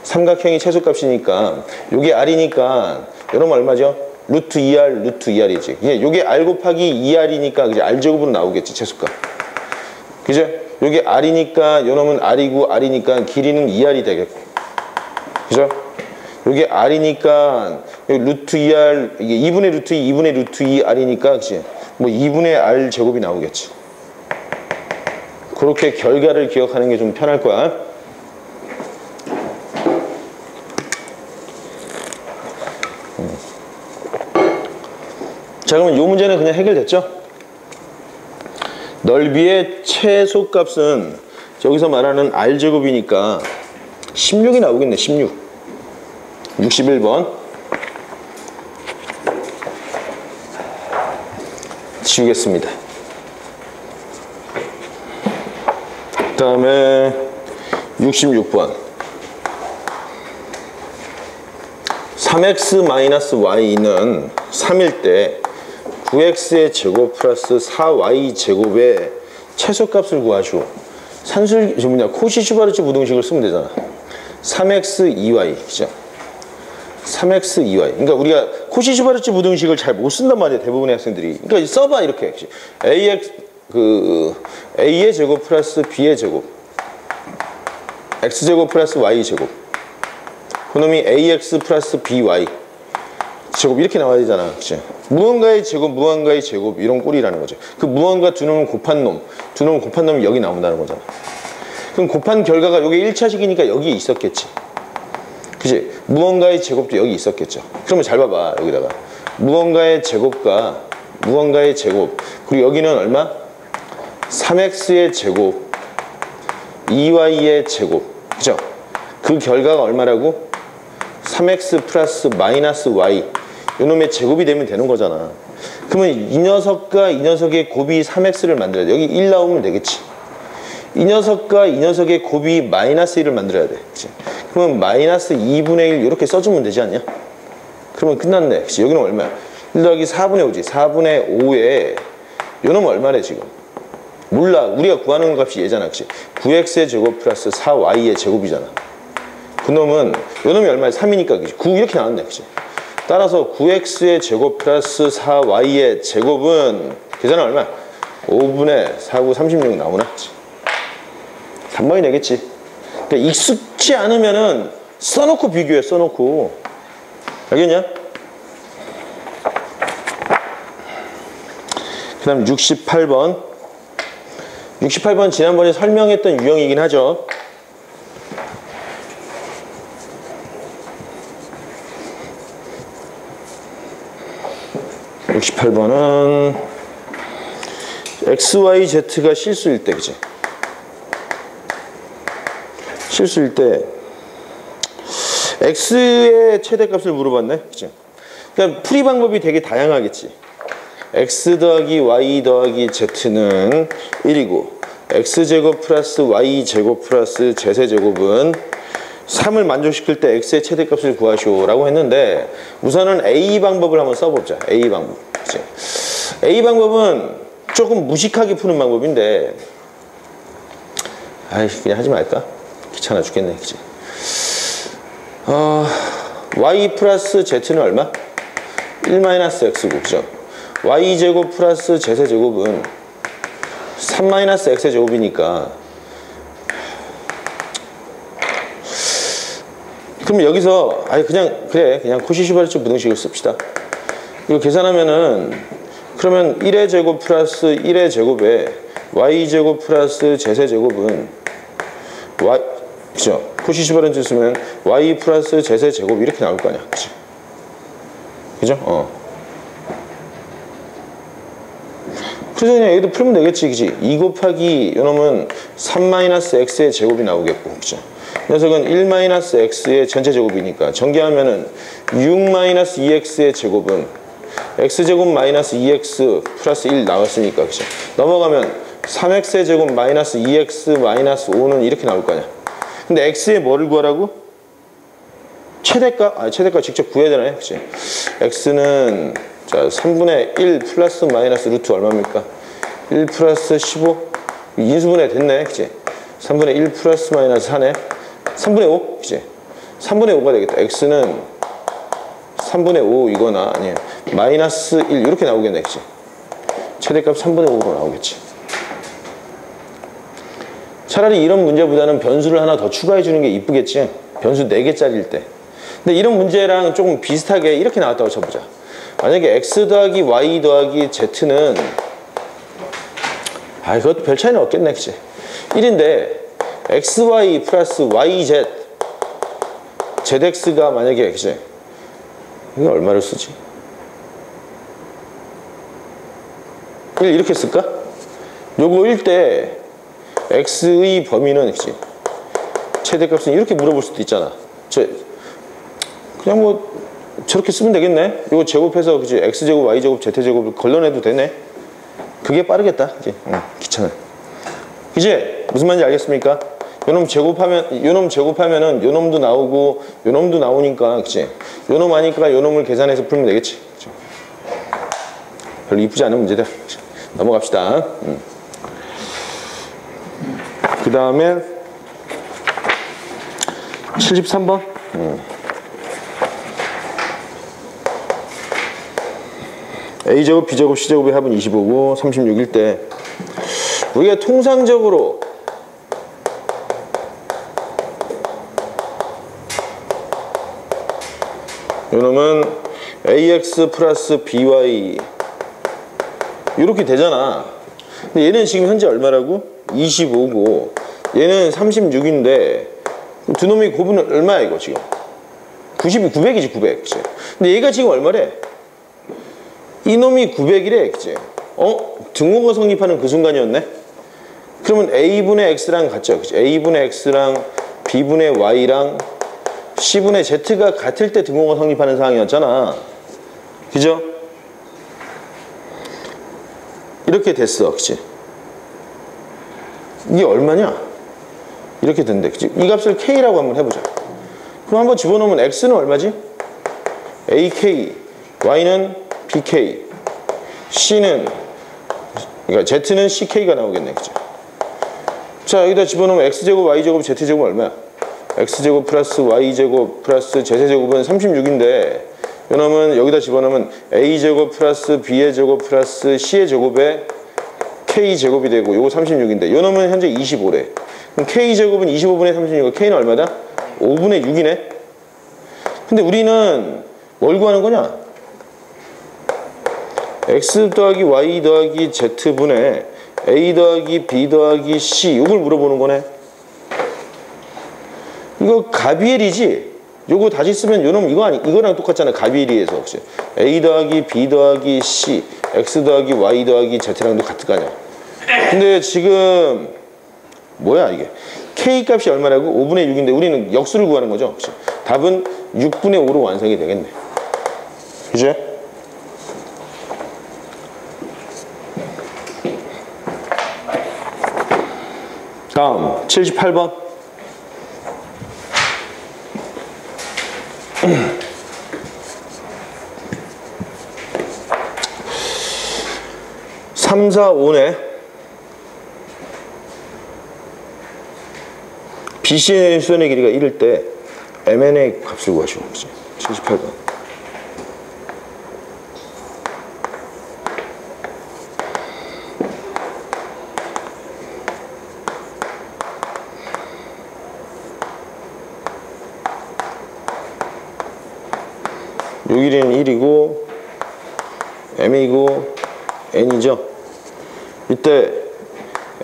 삼각형이 최소값이니까 요게 R이니까 요놈 얼마죠? 루트 2R 루트 2R이지. 요게 R 곱하기 2R이니까 그죠? R제곱으로 나오겠지 최소값. 그죠? 요게 R이니까 요놈은 R이고 R이니까 길이는 2R이 되겠고. 그죠? 요게 R이니까 루트 2R 이게 2분의 루트 2 2분의 루트 2 R이니까 그치? 뭐 2분의 R 제곱이 나오겠지. 그렇게 결과를 기억하는 게 좀 편할 거야. 자, 그러면 이 문제는 그냥 해결됐죠? 넓이의 최소값은 여기서 말하는 R제곱이니까 16이 나오겠네. 16. 61번 지우겠습니다. 그 다음에 66번 3x-y는 3일 때 9x의 제곱 플러스 4y 제곱의 최소값을 구하시오. 코시-슈바르츠 부등식을 쓰면 되잖아. 3x2y 그죠? 3x2y. 그러니까 우리가 코시-슈바르츠 부등식을 잘 못 쓴단 말이야, 대부분의 학생들이. 그러니까 써봐 이렇게. a의 제곱 플러스 b의 제곱, x제곱 플러스 y제곱. 그놈이 ax 플러스 by 제곱 이렇게 나와야 되잖아. 그치? 무언가의 제곱, 무언가의 제곱 이런 꼴이라는 거죠. 그 무언가 두 놈은 곱한 놈, 두 놈은 곱한 놈이 여기 나온다는 거잖아. 그럼 곱한 결과가 이게 1차식이니까 여기에 있었겠지. 그치? 무언가의 제곱도 여기 있었겠죠. 그러면 잘 봐봐. 여기다가 무언가의 제곱과 무언가의 제곱, 그리고 여기는 얼마? 3x의 제곱 2y의 제곱. 그죠? 그 결과가 얼마라고? 3x 플러스 마이너스 y 요놈의 제곱이 되면 되는 거잖아. 그러면 이 녀석과 이 녀석의 곱이 3x를 만들어야 돼. 여기 1 나오면 되겠지. 이 녀석과 이 녀석의 곱이 마이너스 1을 만들어야 돼. 그치? 그러면 마이너스 2분의 1 이렇게 써주면 되지 않냐? 그러면 끝났네. 그치? 여기는 얼마야? 1 더하기 4분의 5지. 4분의 5에 요놈은 얼마래 지금? 몰라. 우리가 구하는 값이 얘잖아. 그치? 9x의 제곱 플러스 4y의 제곱이잖아. 그놈은 요놈이 얼마야? 3이니까 그치? 9 이렇게 나왔네. 그치? 따라서 9x의 제곱 플러스 4y의 제곱은 계산은 얼마야? 5분의 4, 9, 36 나오나? 그치? 3번이 되겠지. 그러니까 익숙치 않으면은 써놓고 비교해. 써놓고. 알겠냐? 그 다음 68번 68번 지난번에 설명했던 유형이긴 하죠. (68번은) XYZ가 실수일 때, 그치? 실수일 때 X의 최대값을 물어봤네, 그치? 그러니까 풀이 방법이 되게 다양하겠지. X 더하기 Y 더하기 Z는 1이고 X제곱 플러스 Y제곱 플러스 Z제곱은 3을 만족시킬 때 X의 최대값을 구하시오 라고 했는데 우선은 A 방법을 한번 써보자. A 방법. 그치? A 방법은 조금 무식하게 푸는 방법인데 아이 그냥 하지 말까? 귀찮아 죽겠네. 그치? Y 플러스 Z는 얼마? 1-X고 그죠? Y제곱 플러스 Z제곱은 3-X의 제곱이니까 그럼 여기서 아니 그냥 코시-슈바르츠 부등식을 씁시다. 이거 계산하면은 그러면 1의 제곱 플러스 1의 제곱에 y제곱 플러스 z세제곱은 그죠? 코시시바른트 쓰면 y 플러스 z세제곱 이렇게 나올 거 아니야. 그죠? 그죠? 그래서 그냥 여기도 풀면 되겠지. 그지? 2 곱하기 요놈은 3-x의 제곱이 나오겠고. 그죠? 녀석은 1-x의 전체 제곱이니까 전개하면은 6-2x의 제곱은 x제곱 마이너스 2x 플러스 1 나왔으니까. 그죠? 넘어가면 3x의 제곱 마이너스 2x 마이너스 5는 이렇게 나올 거 아니야. 근데 x의 뭐를 구하라고? 최대값? 최대값 직접 구해야 되나요? 그치? x는 자 3분의 1 플러스 마이너스 루트 얼마입니까? 1 플러스 15? 인수분해 됐네. 그치? 3분의 1 플러스 마이너스 4네. 3분의 5? 그치? 3분의 5가 되겠다. x는 3분의 5 이거나 아니면 마이너스 1 이렇게 나오겠네. 그치? 최대값 3분의 5로 나오겠지. 차라리 이런 문제보다는 변수를 하나 더 추가해 주는 게 이쁘겠지. 변수 4개짜리일 때. 근데 이런 문제랑 조금 비슷하게 이렇게 나왔다고 쳐보자. 만약에 x 더하기 y 더하기 z는 그것도 별 차이는 없겠네. 그치? 1인데 xy 플러스 yz zx가 만약에 그치? 이게 얼마를 쓰지? 1 이렇게 쓸까? 요거일 때 x의 범위는 그치? 최대값은 이렇게 물어볼 수도 있잖아. 그냥 뭐 저렇게 쓰면 되겠네. 이거 제곱해서 그치? x제곱 y제곱 z제곱을 걸러내도 되네. 그게 빠르겠다. 그치? 귀찮아. 그치? 무슨 말인지 알겠습니까? 요놈 제곱하면은 요놈도 나오고 요놈도 나오니까 그치? 요놈 아니까 요놈을 계산해서 풀면 되겠지. 그치? 별로 이쁘지 않은 문제다. 그치? 넘어갑시다. 그 다음에 73번. A제곱, B제곱, C제곱의 합은 25고 36일 때 우리가 통상적으로 이놈은 AX 플러스 BY 이렇게 되잖아. 근데 얘는 지금 현재 얼마라고? 25고 얘는 36인데 두 놈의 곱은 얼마야 이거 지금? 900이지 900. 그치? 근데 얘가 지금 얼마래? 이놈이 900이래. 그치? 등호가 성립하는 그 순간이었네? 그러면 A분의 X랑 같죠? 그치? A분의 X랑 B분의 Y랑 C분의 Z가 같을 때 등호가 성립하는 상황이었잖아. 그죠? 이렇게 됐어. 그치? 이게 얼마냐? 이렇게 된대. 그치? 이 값을 K라고 한번 해보자. 그럼 한번 집어넣으면 X는 얼마지? AK, Y는 BK, C는 그러니까 Z는 CK가 나오겠네. 그치? 자, 여기다 집어넣으면 X제곱, Y제곱, Z제곱은 얼마야? X제곱 플러스 Y제곱 플러스 Z제곱은 36인데 요놈은 여기다 집어넣으면 A제곱 플러스 B의 제곱 플러스 C의 제곱에 K제곱이 되고 요거 36인데 요놈은 현재 25래. 그럼 K제곱은 25분의 36이고 K는 얼마다? 5분의 6이네. 근데 우리는 뭘 구하는 거냐? X 더하기 Y 더하기 Z분의 A 더하기 B 더하기 C 요걸 물어보는 거네. 이거 가비엘이지? 요거 다시 쓰면 요놈 이거랑 똑같잖아. 가비엘이에서 혹시 A 더하기 B 더하기 C X 더하기 Y 더하기 Z랑도 같을 거 아니야. 근데 지금 뭐야 이게? K 값이 얼마라고? 5분의 6인데 우리는 역수를 구하는 거죠. 그치? 답은 6분의 5로 완성이 되겠네. 그죠? 다음 78번. 삼, 사, 오네. BC의 수선의 길이가 1일 때 MN의 값을 구하시오. 78번. 요 길이는 1이고 M이고 N이죠. 이때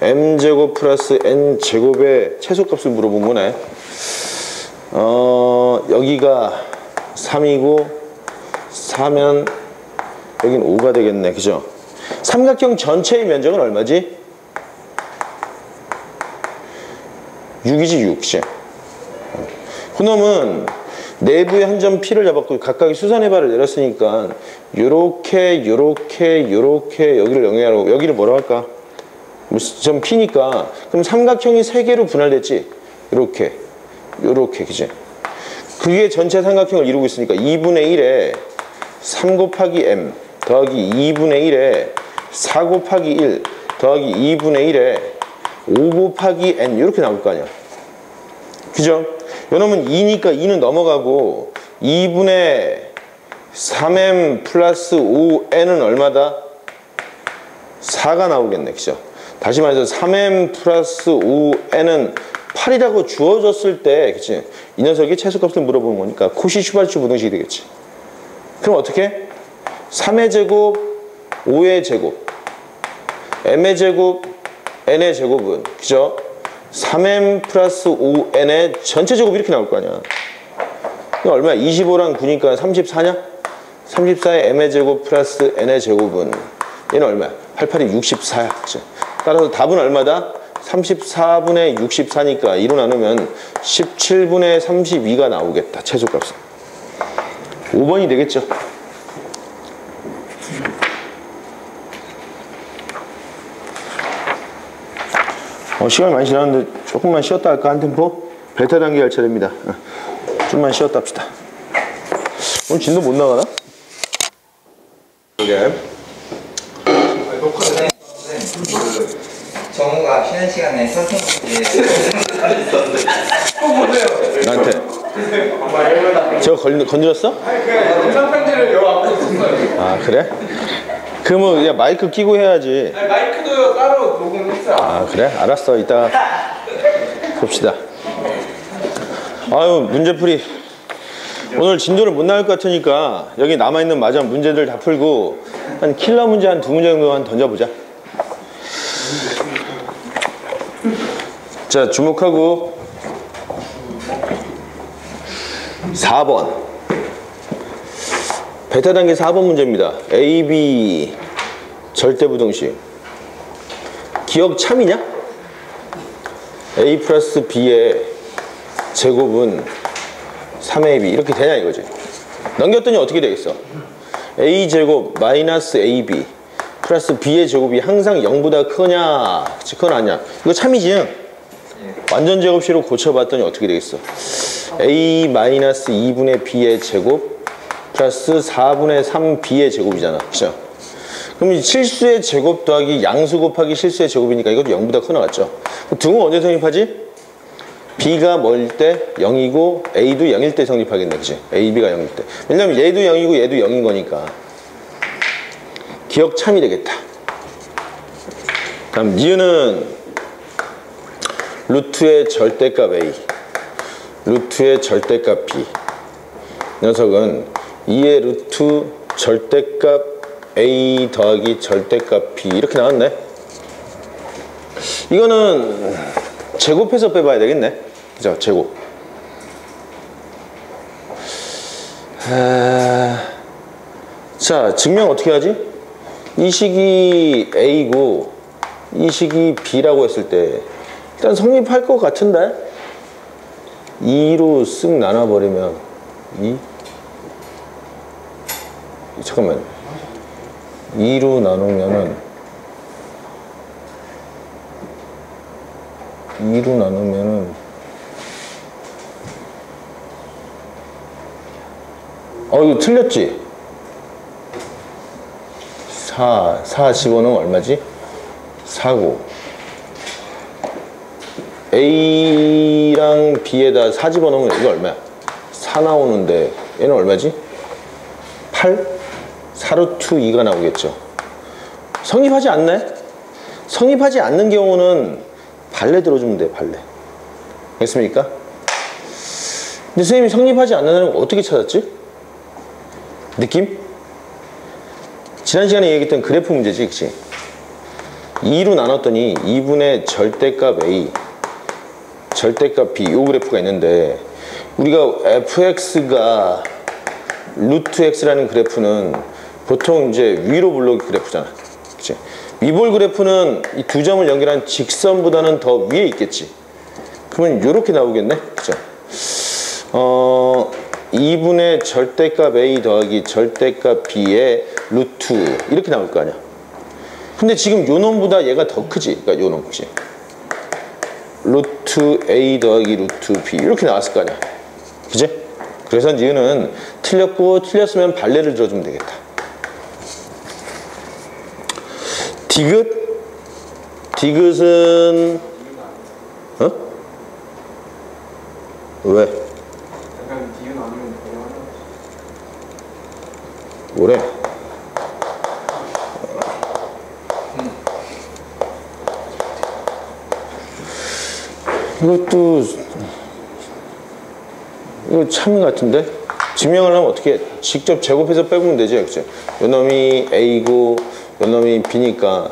m제곱 플러스 n제곱의 최소값을 물어본 거네. 여기가 3이고 4면 여긴 5가 되겠네. 그죠? 삼각형 전체의 면적은 얼마지? 6이지 6. 그치? 그놈은 내부의 한 점 P를 잡았고 각각의 수선의 발을 내렸으니까 요렇게 여기를 영향하고 여기를 뭐라고 할까? 점 P니까 그럼 삼각형이 3개로 분할됐지? 요렇게 그치? 그게 전체 삼각형을 이루고 있으니까 2분의 1에 3 곱하기 m 더하기 2분의 1에 4 곱하기 1 더하기 2분의 1에 5 곱하기 n 이렇게 나올 거 아니야. 그죠? 요놈은 2니까 2는 넘어가고 2분의 3m 플러스 5n은 얼마다? 4가 나오겠네. 그죠? 다시 말해서 3m 플러스 5n은 8이라고 주어졌을 때, 그치? 이 녀석이 최소값을 물어보는 거니까 코시-슈바르츠 부등식이 되겠지. 그럼 어떻게? 3의 제곱, 5의 제곱, m의 제곱, n의 제곱은, 그죠? 3m 플러스 5n의 전체 제곱이 이렇게 나올 거 아니야. 이거 얼마야? 25랑 9니까 34냐? 34의 m의 제곱 플러스 n의 제곱은 얘는 얼마야? 88이 64야. 그치? 따라서 답은 얼마다? 34분의 64니까 2로 나누면 17분의 32가 나오겠다. 최소값은 5번이 되겠죠. 시간이 많이 지났는데 조금만 쉬었다 할까? 한 템포? 베타 단계 할 차례입니다. 좀만 쉬었다 합시다. 오늘 진도 못 나가나? 그게 정우가 쉬는 시간에 선생님께 나한테 저거 건드렸어? 영상 편지를 여 앞에 있었어요. 아 그래? 그 뭐 야 마이크 끼고 해야지. 아니, 마이크도 따로 녹음했어요. 아 그래? 알았어. 이따 봅시다. 아유 문제풀이 오늘 진도를 못 나갈 것 같으니까 여기 남아있는 마지막 문제들 다 풀고 한 킬러 문제 한 2문제 정도만 던져보자. 자 주목하고 4번 베타 단계 4번 문제입니다. A, B 절대부등식 기억 참이냐? A 플러스 B의 제곱은 3AB 이렇게 되냐 이거지. 넘겼더니 어떻게 되겠어? A 제곱 마이너스 AB 플러스 B의 제곱이 항상 0보다 크냐? 그건 아니야. 이거 참이지? 완전 제곱식으로 고쳐봤더니 어떻게 되겠어? A 마이너스 2분의 B의 제곱 플러스 4분의 3B의 제곱이잖아. 그죠? 그럼 이 실수의 제곱 더하기 양수 곱하기 실수의 제곱이니까 이것도 0보다 커 나갔죠. 등은 언제 성립하지? B가 뭐일 때 0이고 A도 0일 때 성립하겠네. 그치? A, B가 0일 때. 왜냐면 얘도 0이고 얘도 0인 거니까 기억 참이 되겠다. 다음 니은은 루트의 절대값 A 루트의 절대값 B 녀석은 2의 루트 절대값 A 더하기 절대값 B 이렇게 나왔네. 이거는 제곱해서 빼봐야 되겠네. 그죠? 제곱. 자 증명 어떻게 하지? 이 식이 A고 이 식이 B라고 했을 때 일단 성립할 것 같은데 2로 쓱 나눠버리면 2 잠깐만 2로 나누면은 2로 나누면은 이거 틀렸지? 4 집어넣으면 얼마지? 4고 A랑 B에다 4 집어넣으면 이거 얼마야? 4 나오는데 얘는 얼마지? 8? 4루트 2가 나오겠죠. 성립하지 않네? 성립하지 않는 경우는 발레 들어주면 돼. 발레. 됐습니까? 근데 선생님이 성립하지 않는 건 어떻게 찾았지? 느낌? 지난 시간에 얘기했던 그래프 문제지, 그치? 2로 나눴더니 2분의 절대값 A, 절대값 B 요 그래프가 있는데 우리가 fx가 루트 x라는 그래프는 보통 이제 위로 블록 그래프잖아. 그치? 위볼 그래프는 이 두 점을 연결한 직선보다는 더 위에 있겠지. 그러면 이렇게 나오겠네. 그죠? 2분의 절대값 A 더하기 절대값 B의 루트 이렇게 나올 거 아니야. 근데 지금 요 놈보다 얘가 더 크지. 그러니까 요 놈, 그치? 루트 A 더하기 루트 B 이렇게 나왔을 거 아니야. 그치? 그래서 니은은 틀렸고 틀렸으면 발레를 들어주면 되겠다. 디귿? 디귿은 어? 왜? 약간 디귿 아니면 뭐야? 뭐래? 이것도 이거 참 같은데? 증명을 하면 어떻게 해? 직접 제곱해서 빼보면 되지, 그치? 요 놈이 A고 요 놈이 B니까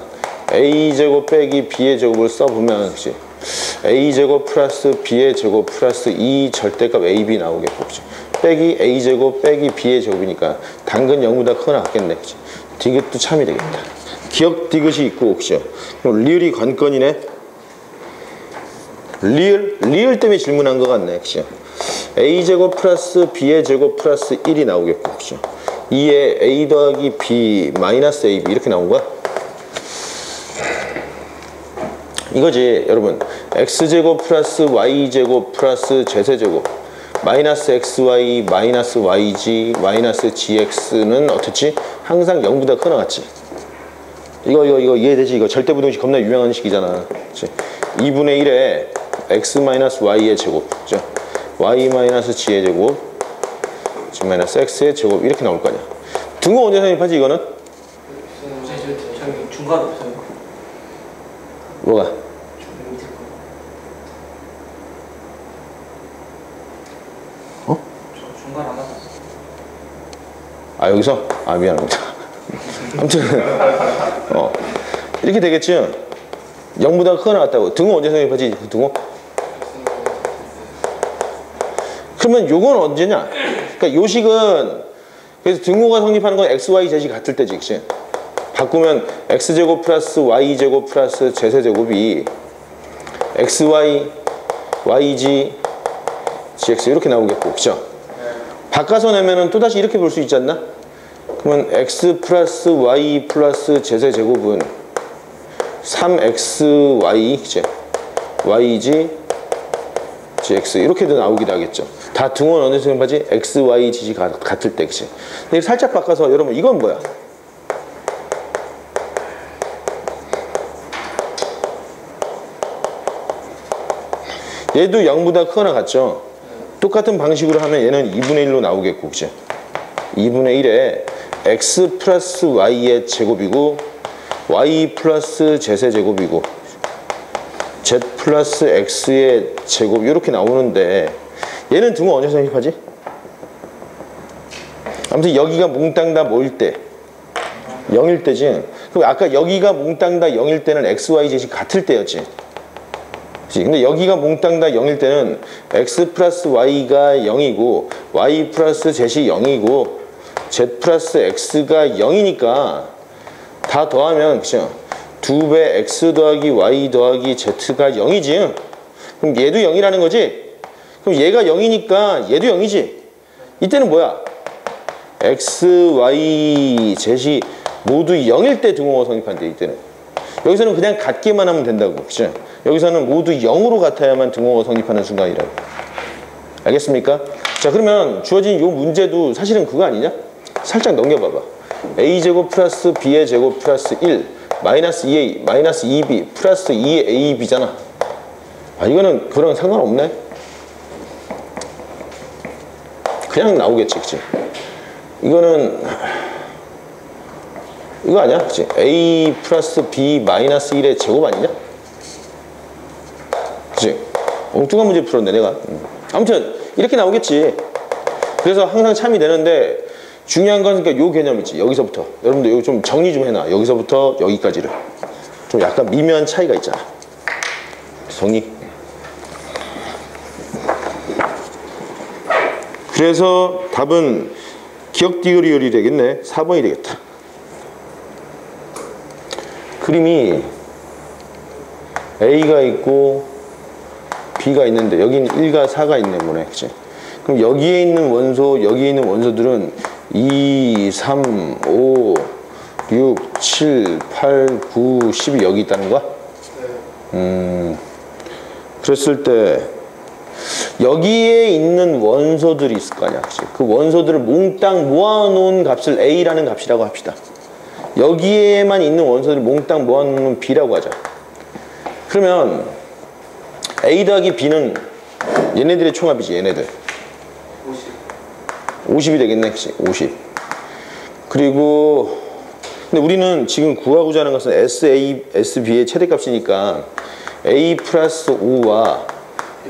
A제곱 빼기 B의 제곱을 써보면, 그치? A제곱 플러스 B의 제곱 플러스 2 절대값 AB 나오겠고, 그치? 빼기 A제곱 빼기 B의 제곱이니까 당근 0보다 크거나 같겠네, 그치? 디귿도 참이 되겠다. 기억 디귿이 있고, 그치? 그럼 리을이 관건이네? 리을 때문에 질문한 것 같네, 그치? A제곱 플러스 B의 제곱 플러스 1이 나오겠고, 그죠? 2에 A 더하기 B 마이너스 AB 이렇게 나온 거야? 이거지, 여러분. X제곱 플러스 Y제곱 플러스 Z세제곱 마이너스 XY 마이너스 YG 마이너스 GX는 어떻지? 항상 0보다 크거나 같지? 이거 이해되지? 이거 절대부동식 겁나 유명한 식이잖아. 그치? 2분의 1에 X 마이너스 Y의 제곱, 그죠? y 마이너스 g의 제곱 g 마이너스 x의 제곱 이렇게 나올 거 아니야. 등호 언제 성립하지 이거는? 저기 중간 없어요. 뭐가? 어? 저 중간 안 하다. 아 여기서? 아 미안합니다. 아무튼 이렇게 되겠지. 0보다 크거나 같다고. 등호 언제 성립하지? 등호? 그러면 요건 언제냐? 그러니까 요식은 그래서 등호가 성립하는 건 x, y, z이 같을 때지, 그치? 바꾸면 x제곱 플러스 y제곱 플러스 z세제곱이 xy, yg, gx 이렇게 나오겠고, 그쵸? 바꿔서 내면은 또다시 이렇게 볼 수 있지 않나? 그러면 x 플러스 y 플러스 z세제곱은 3xy, 그치? yg, gx 이렇게도 나오기도 하겠죠. 다 등호는 어느 정도까지 x, y, g가 같을 때, 그치? 근데 살짝 바꿔서 여러분 이건 뭐야? 얘도 0보다 크거나 같죠? 똑같은 방식으로 하면 얘는 2분의 1로 나오겠고, 그치? 2분의 1에 x 플러스 y의 제곱이고 y 플러스 z의 제곱이고 z 플러스 x의 제곱 이렇게 나오는데 얘는 등호 언제 성립하지? 아무튼 여기가 몽땅 다 뭐일 때? 0일 때지. 그럼 아까 여기가 몽땅 다 0일 때는 x, y, z이 같을 때였지. 그치? 근데 여기가 몽땅 다 0일 때는 x 플러스 y가 0이고 y 플러스 z이 0이고 z 플러스 x가 0이니까 다 더하면, 그쵸? 2배 x 더하기 y 더하기 z가 0이지. 그럼 얘도 0이라는 거지? 그럼 얘가 0이니까 얘도 0이지. 이때는 뭐야? x, y, z이 모두 0일 때 등호가 성립한대, 이때는. 여기서는 그냥 같기만 하면 된다고, 그죠? 여기서는 모두 0으로 같아야만 등호가 성립하는 순간이라고. 알겠습니까? 자, 그러면 주어진 이 문제도 사실은 그거 아니냐? 살짝 넘겨봐봐. a제곱 플러스 b의 제곱 플러스 1 마이너스 2a 마이너스 2b 플러스 2ab잖아. 아, 이거는 그런 상관없네. 그냥 나오겠지, 그치? 이거는 이거 아니야, 그치? a 플러스 b 마이너스 1의 제곱 아니냐? 그치? 엉뚱한 문제 풀었네, 내가. 아무튼 이렇게 나오겠지. 그래서 항상 참이 되는데 중요한 건 그러니까 요 개념이지. 여기서부터 여러분들 여기 좀 정리 좀 해놔. 여기서부터 여기까지를 좀 약간 미묘한 차이가 있잖아. 정리. 그래서 답은 기억디귿이 되겠네. 4번이 되겠다. 그림이 A가 있고 B가 있는데 여기는 1과 4가 있네 보네. 그치? 그럼 여기에 있는 원소, 여기에 있는 원소들은 2, 3, 5, 6, 7, 8, 9, 10이 여기 있다는 거야? 그랬을 때 여기에 있는 원소들이 있을 거 아니야. 그치? 그 원소들을 몽땅 모아놓은 값을 A라는 값이라고 합시다. 여기에만 있는 원소들을 몽땅 모아놓으면 B라고 하자. 그러면 A 더하기 B는 얘네들의 총합이지. 얘네들 50이 되겠네. 그치? 50. 그리고 근데 우리는 지금 구하고자 하는 것은 SA, SB의 최대값이니까 A 플러스 5와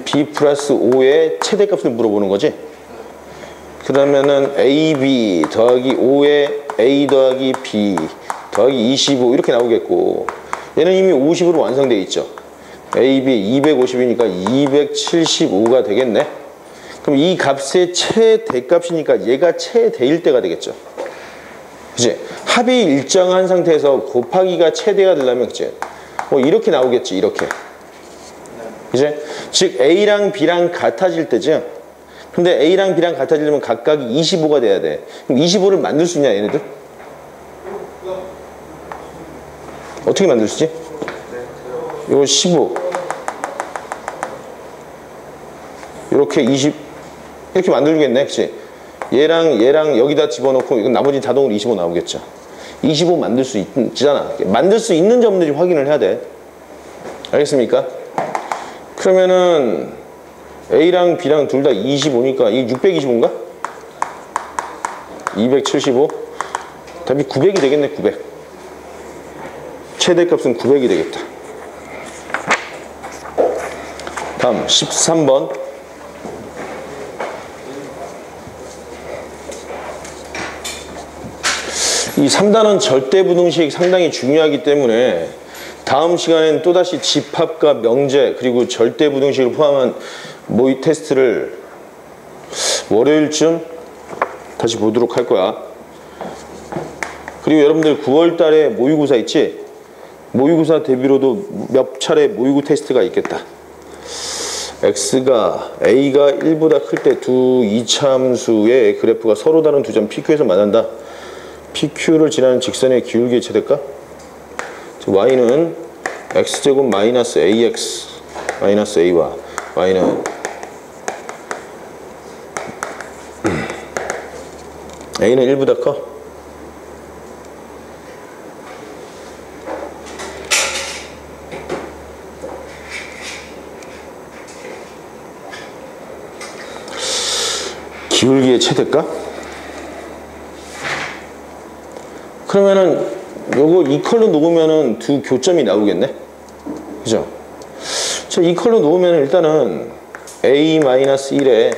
B 플러스 5의 최대값을 물어보는 거지. 그러면은 AB 더하기 5에 A 더하기 B 더하기 25 이렇게 나오겠고, 얘는 이미 50으로 완성되어 있죠. AB 250이니까 275가 되겠네. 그럼 이 값의 최대값이니까 얘가 최대일 때가 되겠죠. 그치? 합이 일정한 상태에서 곱하기가 최대가 되려면, 그치? 뭐 이렇게 나오겠지. 이렇게. 그치? 즉 A랑 B랑 같아질 때죠. 근데 A랑 B랑 같아지려면 각각이 25가 돼야 돼. 그럼 25를 만들 수 있냐 얘네들? 어떻게 만들 수 있지? 이거 15 이렇게 20 이렇게 만들겠네. 그치? 얘랑 여기다 집어넣고 이건 나머지 자동으로 25 나오겠죠. 25 만들 수 있잖아. 만들 수 있는 점들이 확인을 해야 돼. 알겠습니까? 그러면은 A랑 B랑 둘 다 25니까 이 625인가? 275 답이 900이 되겠네. 900 최대값은 900이 되겠다. 다음 13번 이 3단원 절대부등식 상당히 중요하기 때문에 다음 시간엔 또다시 집합과 명제 그리고 절대부등식을 포함한 모의 테스트를 월요일쯤 다시 보도록 할 거야. 그리고 여러분들 9월 달에 모의고사 있지? 모의고사 대비로도 몇 차례 모의고 테스트가 있겠다. A가 1보다 클 때 두 이차함수의 그래프가 서로 다른 두 점 PQ에서 만난다. PQ를 지나는 직선의 기울기의 최대값. Y는 X제곱 마이너스 AX 마이너스 A와 Y는 A는 1보다 커. 기울기의 최대값? 그러면은 요거 이 컬로 놓으면은 두 교점이 나오겠네? 그죠? 자, 이 컬로 놓으면 일단은 A-1에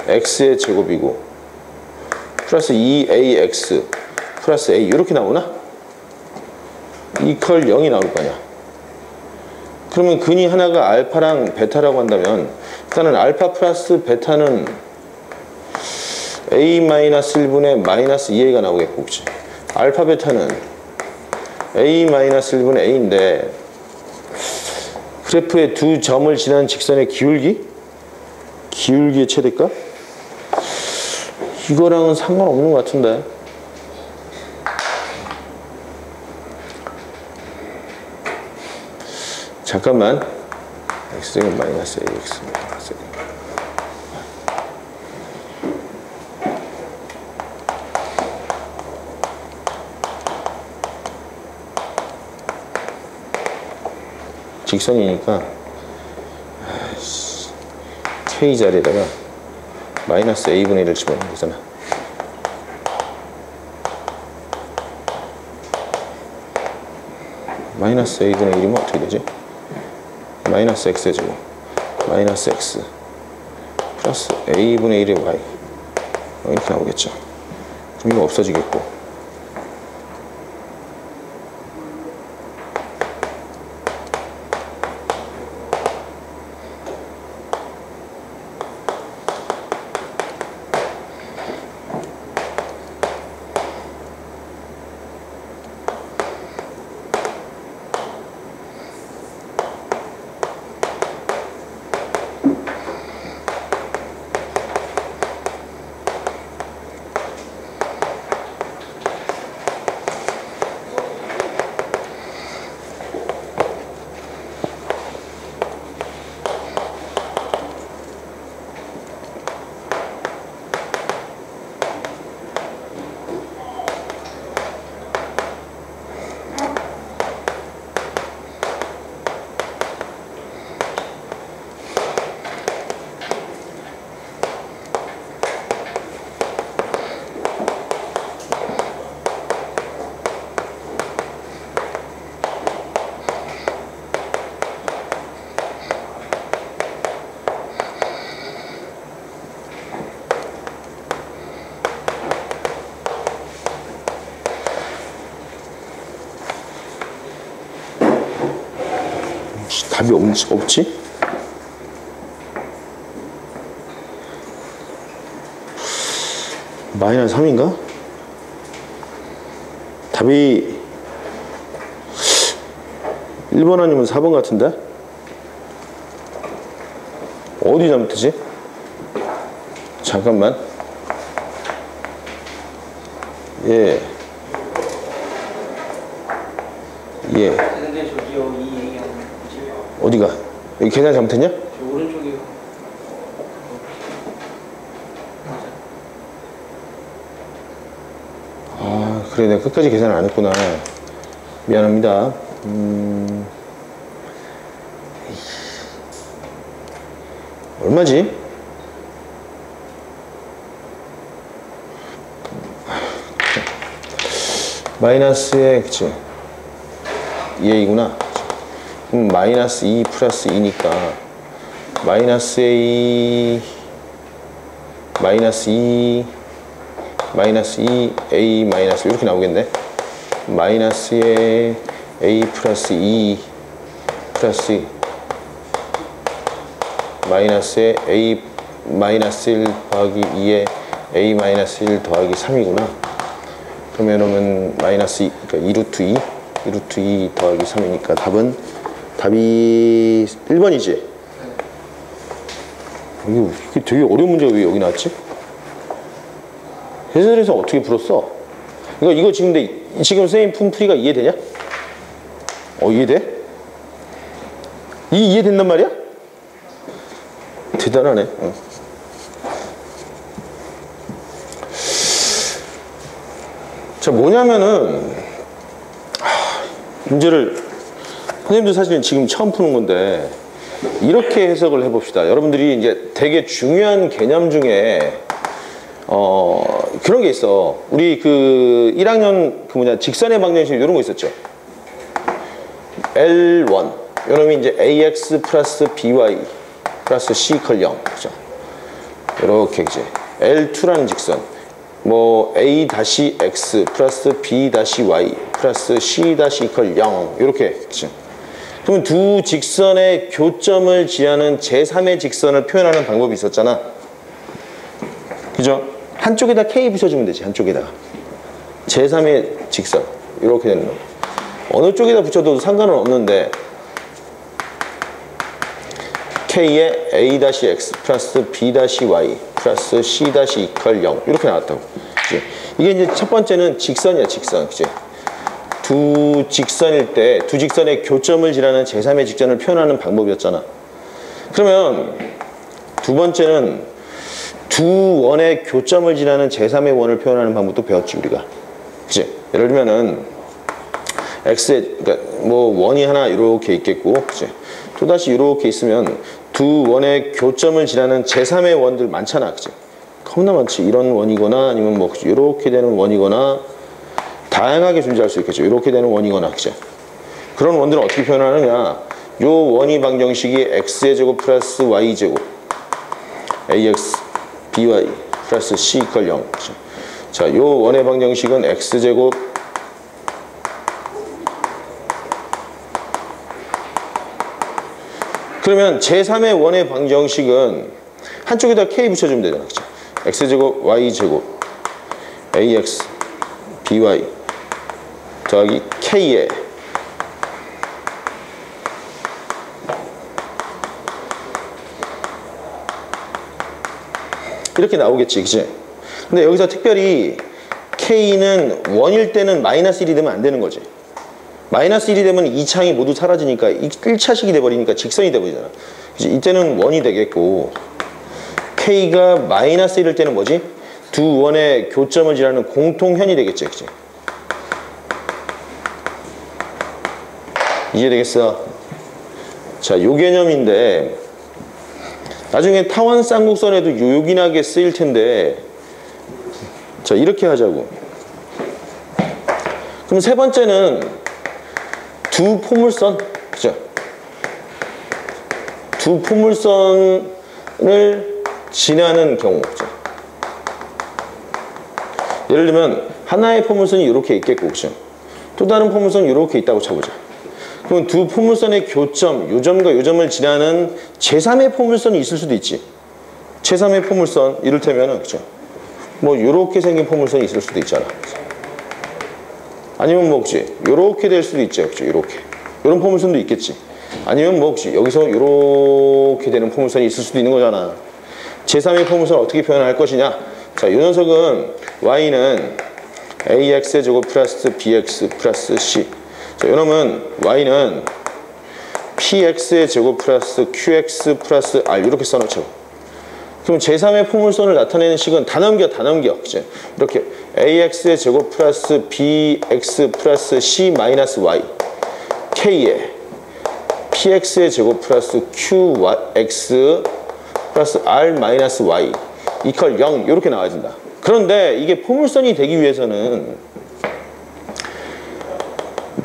X의 제곱이고 플러스 2AX 플러스 A 이렇게 나오나? 이 컬 0이 나올 거 아니야. 그러면 근이 하나가 알파랑 베타라고 한다면 일단은 알파 플러스 베타는 A-1분의 마이너스 2A가 나오겠고, 그치? 알파 베타는 A-1분의 A인데 그래프의 두 점을 지나는 직선의 기울기? 기울기의 최대값? 이거랑은 상관없는 것 같은데. 잠깐만. X제곱 마이너스 AX 마이너스 A. 직선이니까 K 자리에다가 마이너스 A분의 1을 집어넣으면 되잖아. 마이너스 A분의 1이면 어떻게 되지? 마이너스 X의 제곱 마이너스 X 플러스 A분의 1의 Y 이렇게 나오겠죠. 그럼 이거 없어지겠고 답이 없지? 마이너스 3인가? 답이 1번 아니면 4번 같은데? 어디 잘못했지? 잠깐만. 예. 예. 근데 저기요 이 얘기하는 거지? 어디가? 여기 계산 잘못했냐? 저 오른쪽이요. 아, 그래. 내가 끝까지 계산을 안 했구나. 미안합니다. 얼마지? 마이너스에, 그치? 2a구나. 그럼 마이너스 2 플러스 2니까 마이너스에 2 마이너스 2 마이너스 2 a 마이너스 이렇게 나오겠네. 마이너스에 a 플러스 2 플러스 마이너스에 a 마이너스 1 더하기 2에 a 마이너스 1 더하기 3이구나. 그러면 마이너스 2, 그러니까 2루트 2 2루트 2 더하기 3이니까 답이 1번이지? 이게 되게 어려운 문제가 왜 여기 나왔지? 해설에서 어떻게 풀었어? 이거 지금 선생님 품풀이가 이해되냐? 이해돼? 이해된단 말이야? 대단하네. 응. 자, 뭐냐면은 문제를 선생님도 사실은 지금 처음 푸는 건데 이렇게 해석을 해봅시다. 여러분들이 이제 되게 중요한 개념 중에 그런 게 있어. 우리 그 1학년 직선의 방정식 이런 거 있었죠. L1 요놈이 이제 AX 플러스 BY 플러스 C 이퀄 0 그죠? 이렇게 이제 L2라는 직선 뭐 A-X 플러스 B-Y 플러스 C- 이퀄 0 이렇게 그죠? 그러면 두 직선의 교점을 지하는 제3의 직선을 표현하는 방법이 있었잖아. 그죠? 한쪽에다 K 붙여주면 되지. 한쪽에다가 제3의 직선 이렇게 되는 거. 어느 쪽에다 붙여도 상관은 없는데 K에 A-X 플러스 B-Y 플러스 C- 이퀄 0 이렇게 나왔다고. 그치? 이게 이제 첫 번째는 직선이야. 직선. 그치? 두 직선일 때 두 직선의 교점을 지나는 제3의 직선을 표현하는 방법이었잖아. 그러면 두 번째는 두 원의 교점을 지나는 제3의 원을 표현하는 방법도 배웠지 우리가. 그치? 예를 들면은 X에 그러니까 뭐 원이 하나 이렇게 있겠고, 그치? 또다시 이렇게 있으면 두 원의 교점을 지나는 제3의 원들 많잖아. 그치? 겁나 많지. 이런 원이거나 아니면 뭐 이렇게 되는 원이거나 다양하게 존재할 수 있겠죠. 이렇게 되는 원이거나. 그치? 그런 원들은 어떻게 표현하느냐. 요 원의 방정식이 x의 제곱 플러스 y 제곱 ax by 플러스 c 이퀄 0. 그치? 자, 요 원의 방정식은 x 제곱 그러면 제3의 원의 방정식은 한쪽에다 k 붙여주면 되잖아. 그치? x제곱 y제곱 ax by 더하기 k에 이렇게 나오겠지. 그치? 근데 여기서 특별히 k는 원일 때는 마이너스 1이 되면 안 되는 거지. 마이너스 1이 되면 2창이 모두 사라지니까 1차식이 돼버리니까 직선이 돼버리잖아. 그치? 이때는 원이 되겠고 k가 마이너스 1일 때는 뭐지? 두 원의 교점을 지나는 공통현이 되겠지. 그치? 이해되겠어? 자, 요 개념인데 나중에 타원 쌍곡선에도 요긴하게 쓰일 텐데 자, 이렇게 하자고. 그럼 세 번째는 두 포물선, 그죠? 두 포물선을 지나는 경우, 그죠? 예를 들면 하나의 포물선이 이렇게 있겠고, 그죠? 또 다른 포물선이 이렇게 있다고 쳐보자. 그럼 두 포물선의 교점, 요점과 요점을 지나는 제3의 포물선이 있을 수도 있지. 제3의 포물선, 이를테면은, 그죠? 뭐, 요렇게 생긴 포물선이 있을 수도 있잖아. 아니면 뭐, 그치? 요렇게 될 수도 있죠. 그죠? 요렇게. 요런 포물선도 있겠지. 아니면 뭐, 그치? 여기서 요렇게 되는 포물선이 있을 수도 있는 거잖아. 제3의 포물선을 어떻게 표현할 것이냐? 자, 요 녀석은 y는 ax의 제곱 플러스 bx 플러스 c. 자, 요놈은 y는 px의 제곱 플러스 qx 플러스 r 이렇게 써놓죠. 그럼 제3의 포물선을 나타내는 식은 다 넘겨. 그치? 이렇게 ax의 제곱 플러스 bx 플러스 c 마이너스 y k에 px의 제곱 플러스 qx 플러스 r 마이너스 y 이퀄 0 이렇게 나와야 된다. 그런데 이게 포물선이 되기 위해서는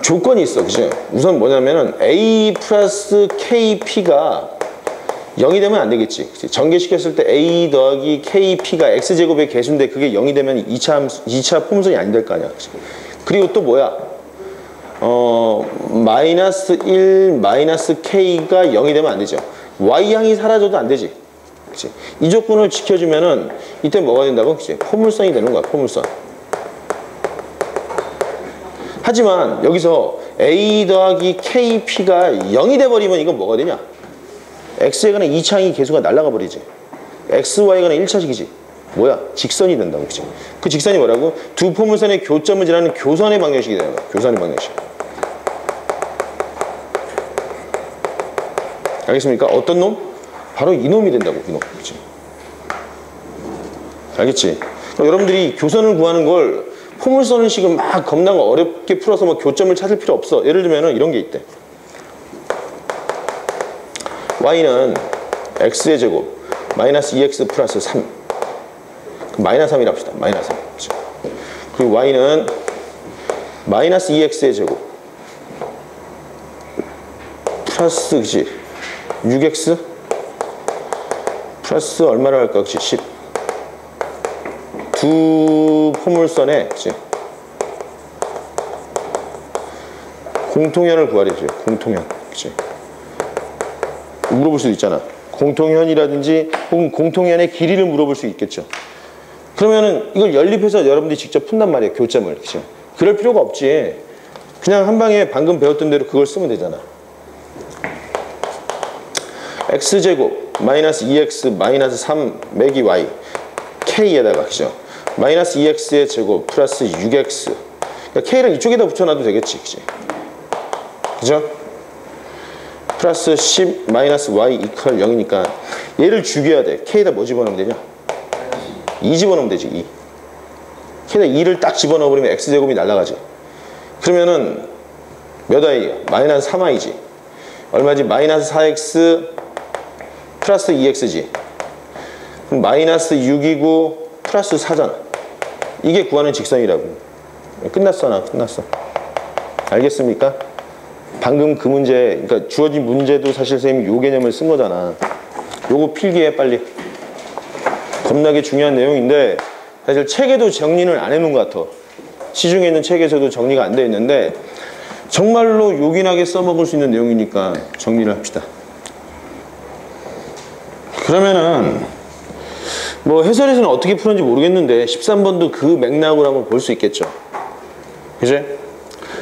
조건이 있어. 그죠? 우선 뭐냐면은 a 플러스 kp가 0이 되면 안 되겠지. 그치? 전개시켰을 때 a 더하기 kp가 x제곱의 개수인데 그게 0이 되면 2차 포물선이 안 될 거 아니야. 그치? 그리고 또 뭐야? 마이너스 1 마이너스 k가 0이 되면 안 되죠. y항이 사라져도 안 되지. 그치? 이 조건을 지켜주면은 이때 뭐가 된다고? 그치? 포물선이 되는 거야. 포물선. 하지만 여기서 a 더하기 kp가 0이 돼버리면 이건 뭐가 되냐? x에 관한 2차항이 개수가 날아가 버리지. xy에 관한 1차식이지. 뭐야? 직선이 된다고. 그치? 그 직선이 뭐라고? 두 포물선의 교점을 지나는 교선의 방정식이 되는 거야. 교선의 방정식. 알겠습니까? 어떤 놈? 바로 이 놈이 된다고. 이 놈. 그치? 알겠지? 여러분들이 교선을 구하는 걸 포물선 식은 막 겁나 어렵게 풀어서 뭐 교점을 찾을 필요 없어. 예를 들면 이런 게 있대. y는 x의 제곱 마이너스 2x 플러스 3 마이너스 3이라 합시다. 마이너스 3. 그리고 y는 마이너스 2x의 제곱 플러스 그치? 6x 플러스 얼마를 할까? 그치? 10. 두 포물선에 그치? 공통현을 구하래죠. 공통현. 그치? 물어볼 수도 있잖아. 공통현이라든지 혹은 공통현의 길이를 물어볼 수 있겠죠. 그러면은 이걸 연립해서 여러분들이 직접 푼단 말이에요. 교점을. 그치? 그럴 필요가 없지. 그냥 한 방에 방금 배웠던 대로 그걸 쓰면 되잖아. x제곱 마이너스 2x 마이너스 3 매기 y k에다가 그죠? 마이너스 2x의 제곱 플러스 6x 그러니까 k를 이쪽에다 붙여놔도 되겠지. 그치? 그죠? 플러스 10 마이너스 y 이퀄 0이니까 얘를 죽여야 돼. k에다 뭐 집어넣으면 되냐? 2 집어넣으면 되지. 2. k에다 2를 딱 집어넣어버리면 x제곱이 날아가지. 그러면은 몇 i야? 마이너스 3i지. 얼마지? 마이너스 4x 플러스 2x지. 그럼 마이너스 6이고 플러스 4잖아. 이게 구하는 직선이라고. 끝났어. 나 끝났어. 알겠습니까? 방금 그 문제, 그러니까 주어진 문제도 사실 선생님이 요 개념을 쓴 거잖아. 요거 필기해 빨리. 겁나게 중요한 내용인데 사실 책에도 정리를 안 해놓은 것 같아. 시중에 있는 책에서도 정리가 안 돼 있는데 정말로 요긴하게 써먹을 수 있는 내용이니까 정리를 합시다. 그러면은 뭐 해설에서는 어떻게 푸는지 모르겠는데 13번도 그 맥락으로 한번 볼 수 있겠죠. 그지?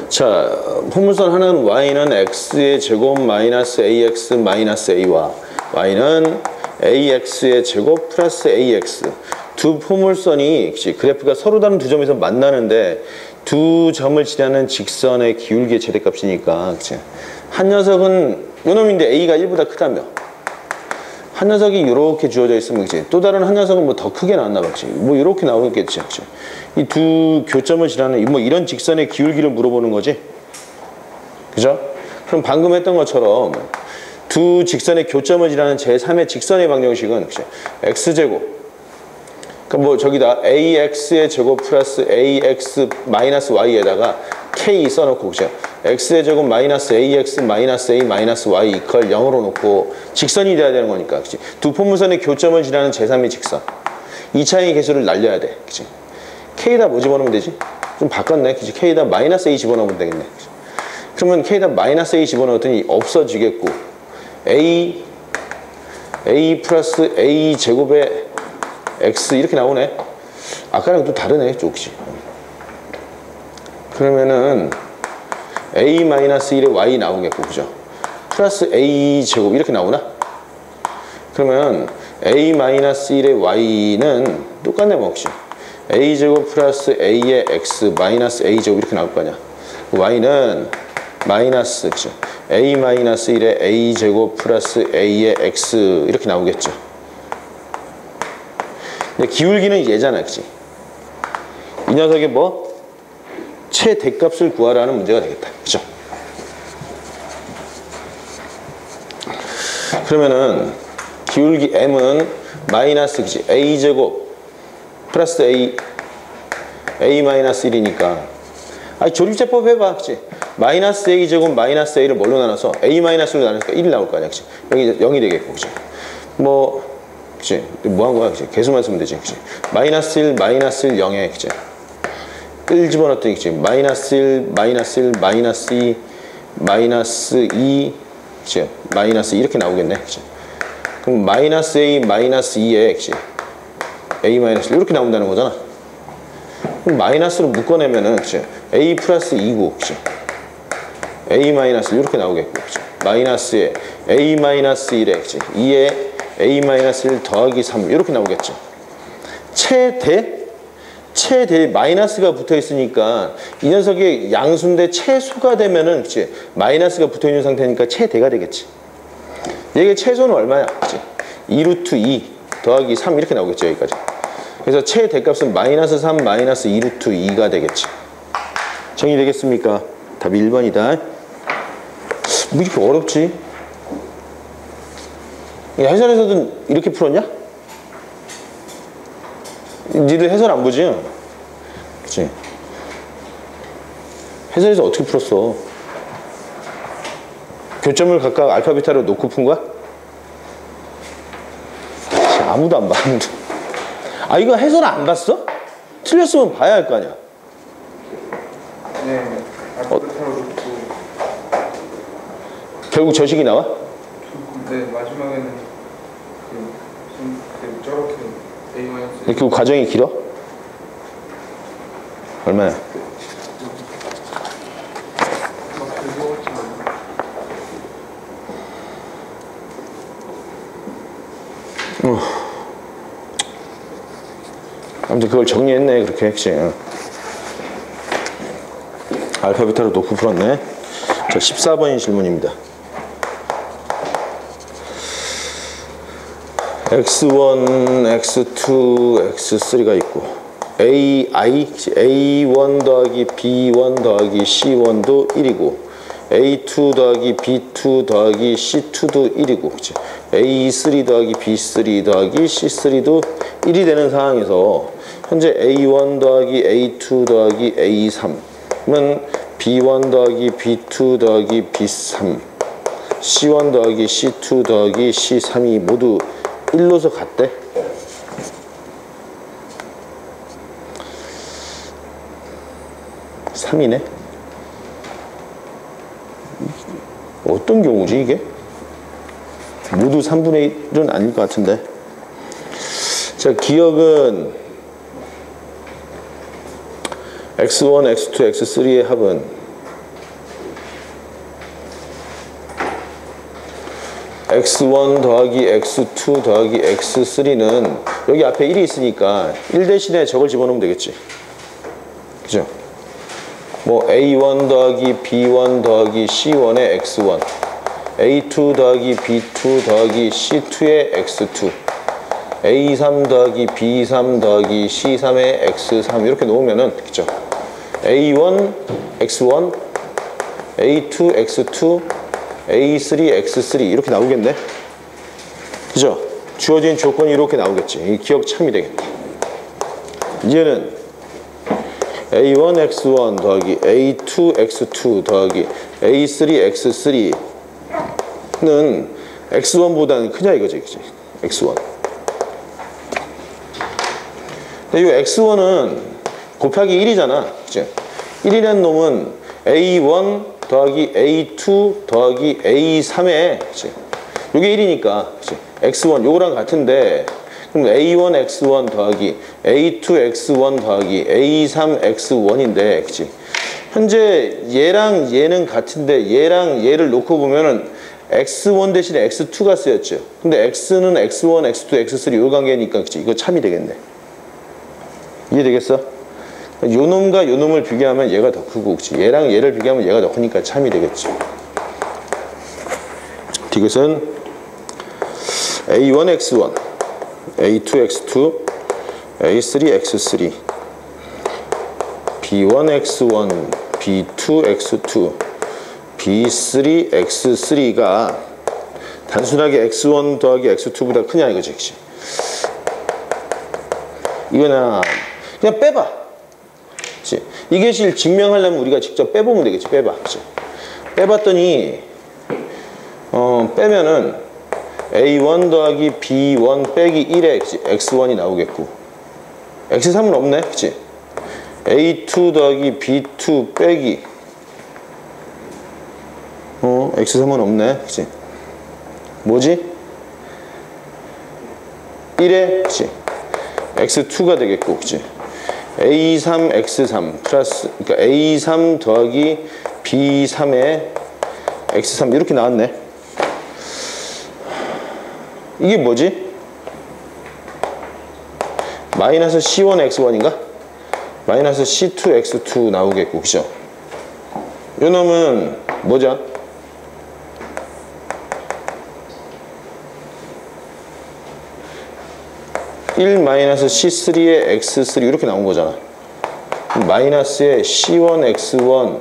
자, 포물선 하나는 y는 x의 제곱 마이너스 ax 마이너스 a와 y는 ax의 제곱 플러스 ax 두 포물선이 그래프가 서로 다른 두 점에서 만나는데 두 점을 지나는 직선의 기울기의 최대값이니까 그치? 한 녀석은 요놈인데 a가 1보다 크다며 한 녀석이 이렇게 주어져 있으면 그치? 또 다른 한 녀석은 뭐 더 크게 나왔나 보지. 뭐 이렇게 나오겠지. 이 두 교점을 지나는 뭐 이런 직선의 기울기를 물어보는 거지. 그죠? 그럼 방금 했던 것처럼 두 직선의 교점을 지나는 제3의 직선의 방정식은 그치? x제곱 그럼 뭐 저기다 ax의 제곱 플러스 ax 마이너스 y에다가 k 써놓고 그죠? x의 제곱 마이너스 ax 마이너스 a 마이너스 y 이퀄 0으로 놓고 직선이 돼야 되는 거니까 그치? 두 포물선의 교점을 지나는 제3의 직선 2차의 개수를 날려야 돼. 그치? k에다 뭐 집어넣으면 되지? 좀 바꿨네. 그치? k에다 마이너스 a 집어넣으면 되겠네. 그치? 그러면 K에다 마이너스 A 집어넣었더니 없어지겠고 A 플러스 A 제곱의 X 이렇게 나오네. 아까랑 또 다르네 조금씩. 그러면은 A 마이너스 1의 Y 나오겠고 그죠? 플러스 A 제곱 이렇게 나오나? 그러면 A 마이너스 1의 Y는 똑같네 뭐 혹시 A 제곱 플러스 A의 X 마이너스 A 제곱 이렇게 나올 거 아니야. Y는 마이너스 그죠? A 마이너스 1의 A 제곱 플러스 A의 X 이렇게 나오겠죠. 근데 기울기는 얘잖아 그치? 이 녀석의 뭐? 최대값을 구하라는 문제가 되겠다 그죠? 그러면은 기울기 M은 마이너스 그치? A 제곱 플러스 A 마이너스 1이니까 조립제법 해봐 그치? 마이너스 A 제곱 마이너스 A를 뭘로 나눠서 A 마이너스로 나누니까 1이 나올 거 아니야 그치? 여기 0이 되겠고 그치? 뭐 그치? 뭐 한 거야 그치? 개수만 쓰면 되지 그치? 마이너스 1 마이너스 1 0에 그치? 1 집어넣었더니 그치? 마이너스 1 마이너스 1 마이너스 2 마이너스 2 그치? 마이너스 2 이렇게 나오겠네 그치? 그럼 마이너스 A 마이너스 2에 그치? A 마이너스 1 이렇게 나온다는 거잖아. 그럼 마이너스로 묶어내면은 그치? A 플러스 2고 그치? A 마이너스 1 이렇게 나오겠고 그치? 마이너스에 A 마이너스 1에 그치? 2에 A 마이너스 1 더하기 3 이렇게 나오겠죠. 최대 마이너스가 붙어 있으니까 이 녀석이 양수인데 최소가 되면은 그치? 마이너스가 붙어 있는 상태니까 최대가 되겠지. 얘의 최소는 얼마야? 그치? 2루트 2 더하기 3 이렇게 나오겠죠 여기까지. 그래서 최대값은 마이너스 3 마이너스 2루트 2가 되겠지. 정리되겠습니까? 답이 1번이다. 뭐 이렇게 어렵지? 해설에서도 이렇게 풀었냐? 니들 해설 안 보지? 그치? 해설에서 어떻게 풀었어? 교점을 각각 알파 베타로 놓고 푼 거야? 아무도 안 봐. 이거 해설 안 봤어? 틀렸으면 봐야 할 거 아니야. 네. 알파베타로 놓고 결국 저식이 나와? 네 마지막에는 저렇게 A 마이너스 그 과정이 길어? 얼마야? 막 들고 같지 않아요. 아무튼 그걸 정리했네 그렇게 그치? 알파 베타로 놓고 풀었네. 자 14번인 질문입니다. x1, x2, x3가 있고 A1 더하기 B1 더하기 C1도 1이고 A2 더하기 B2 더하기 C2도 1이고 그치? A3 더하기 B3 더하기 C3도 1이 되는 상황에서 현재 A1 더하기 A2 더하기 A3은 B1 더하기 B2 더하기 B3 C1 더하기 C2 더하기 C3이 모두 1로서 같대. (3이네) 어떤 경우지 이게? 모두 3분의 1은 아닐 것 같은데. 자, 기억은 x1, x2, x3의 합은 x1 더하기 x2 더하기 x3는 여기 앞에 1이 있으니까 1 대신에 저걸 집어넣으면 되겠지. 그죠? 뭐 a1 더하기 b1 더하기 c1의 x1 a2 더하기 b2 더하기 c2의 x2 a3 더하기 b3 더하기 c3의 x3 이렇게 놓으면은 그죠? a1 x1 a2 x2 A3, X3 이렇게 나오겠네. 그죠? 주어진 조건이 이렇게 나오겠지. 이 기억 참이 되겠다. 이제는 A1, X1 더하기 A2, X2 더하기 A3, X3는 X1보다는 크냐 이거지. 그치? X1. 근데 이 X1은 곱하기 1이잖아. 그치? 1이라는 놈은 A1 더하기 A2 더하기 A3에 그치? 요게 1이니까 그치? X1 요거랑 같은데 그럼 A1 X1 더하기 A2 X1 더하기 A3 X1인데 그치? 현재 얘랑 얘는 같은데 얘랑 얘를 놓고 보면은 X1 대신에 X2가 쓰였죠. 근데 X는 X1, X2, X3 요 관계니까 그치? 이거 참이 되겠네. 이해되겠어? 요 놈과 요 놈을 비교하면 얘가 더 크고 그치? 얘랑 얘를 비교하면 얘가 더 크니까 참이 되겠지. 이것은 A1 X1, A2 X2, A3 X3, B1 X1, B2 X2, B3 X3가 단순하게 X1 더하기 X2보다 크냐 이거지. 그치? 이거나 그냥 빼봐. 그치? 이것을 증명하려면 우리가 직접 빼보면 되겠지. 빼봐. 그치? 빼봤더니 빼면은 A1 더하기 B1 빼기 1에 그치? X1이 나오겠고 X3은 없네. 그치? A2 더하기 B2 빼기 X3은 없네. 그치? 뭐지? 1에 그치? X2가 되겠고 그치? A3 X3 플러스 그러니까 A3 더하기 B3에 X3 이렇게 나왔네. 이게 뭐지? 마이너스 C1 X1인가? 마이너스 C2 X2 나오겠고 그죠? 요 놈은 뭐죠? 마이너스 C3에 X3 이렇게 나온 거잖아. 마이너스에 C1 X1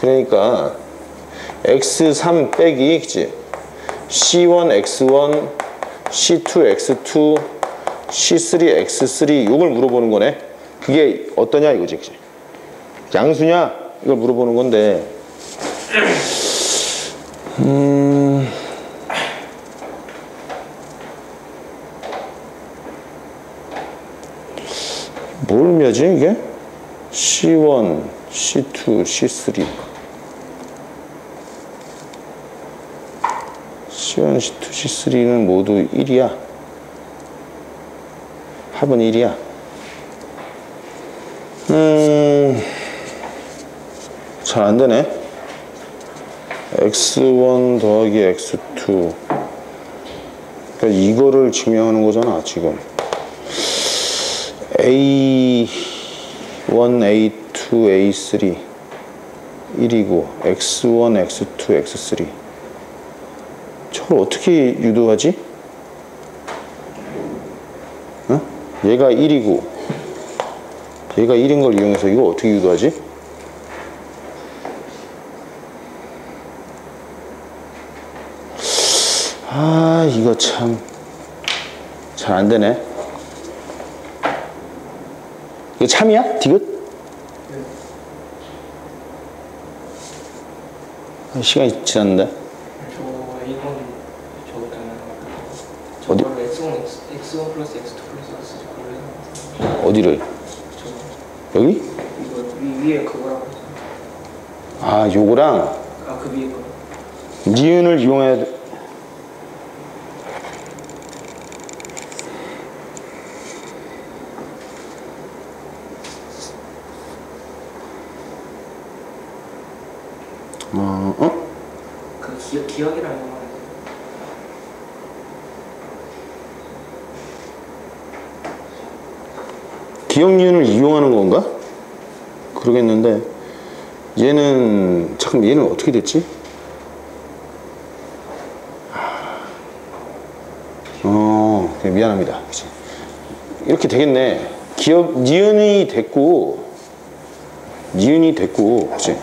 그러니까 X3 빼기 그치? C1 X1 C2 X2 C3 X3 이걸 물어보는 거네. 그게 어떠냐 이거지. 그치? 양수냐 이걸 물어보는 건데 뭘 몇이 이게? C1, C2, C3 C1, C2, C3는 모두 1이야. 합은 1이야. 잘 안되네. X1 더하기 X2 그러니까 이거를 증명하는 거잖아 지금. A1, A2, A3 1이고 X1, X2, X3 저걸 어떻게 유도하지? 어? 얘가 1이고 얘가 1인 걸 이용해서 이거 어떻게 유도하지? 아 이거 참 잘 안되네. 이거 참이야? 디귿? 시간이 지났는데. 저 A1 저거 있잖아요. 어디? 저거를 X1 플러스 X2 플러스 X 어디를? 저거 여기? 이거 위에 그거라고 했어요. 아 요거랑 아 그 위에 거. 니은을 이용해야 돼. 그 기억이라는 거 말이에요. 기억니은을 이용하는 건가? 그러겠는데 얘는 잠깐 얘는 어떻게 됐지? 미안합니다. 그치? 이렇게 되겠네. 기억 니은이 됐고 그치?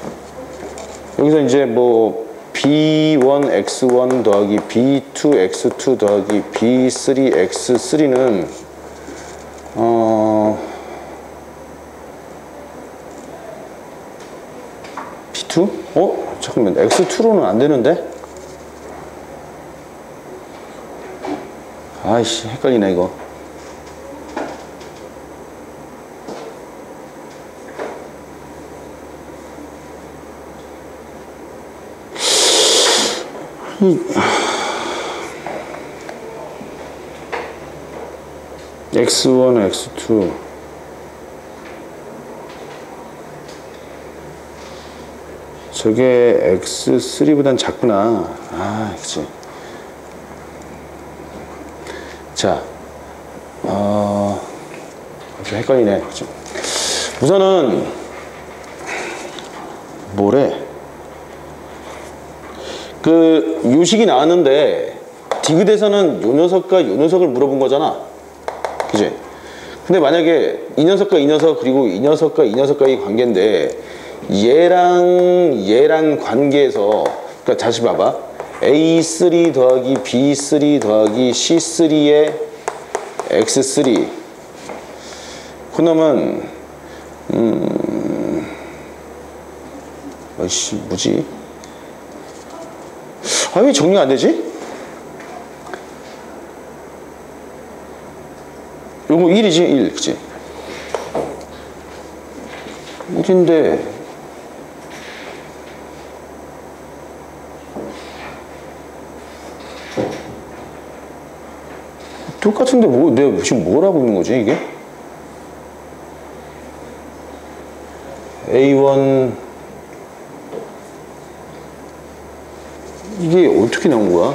여기서 이제 뭐 B1 X1 더하기 B2 X2 더하기 B3 X3는 B2? 잠깐만 X2로는 안 되는데? 아이씨 헷갈리네 이거. x1, x2 저게 x3보단 작구나. 아, 그치. 자, 좀 헷갈리네. 그치? 우선은 뭐래? 그 요식이 나왔는데 디귿에서는 요 녀석과 요 녀석을 물어본 거잖아. 그치? 근데 만약에 이 녀석과 이 녀석 그리고 이 녀석과 이 녀석과의 관계인데 얘랑 관계에서 그러니까 다시 봐봐. A3 더하기 B3 더하기 C3의 X3 그놈은 아이씨 뭐지? 아 왜 정리가 안 되지? 요거 1이지 1 그치? 1인데 똑같은데 뭐 내가 지금 뭘 하고 있는 거지 이게? A1 이게 어떻게 나온 거야?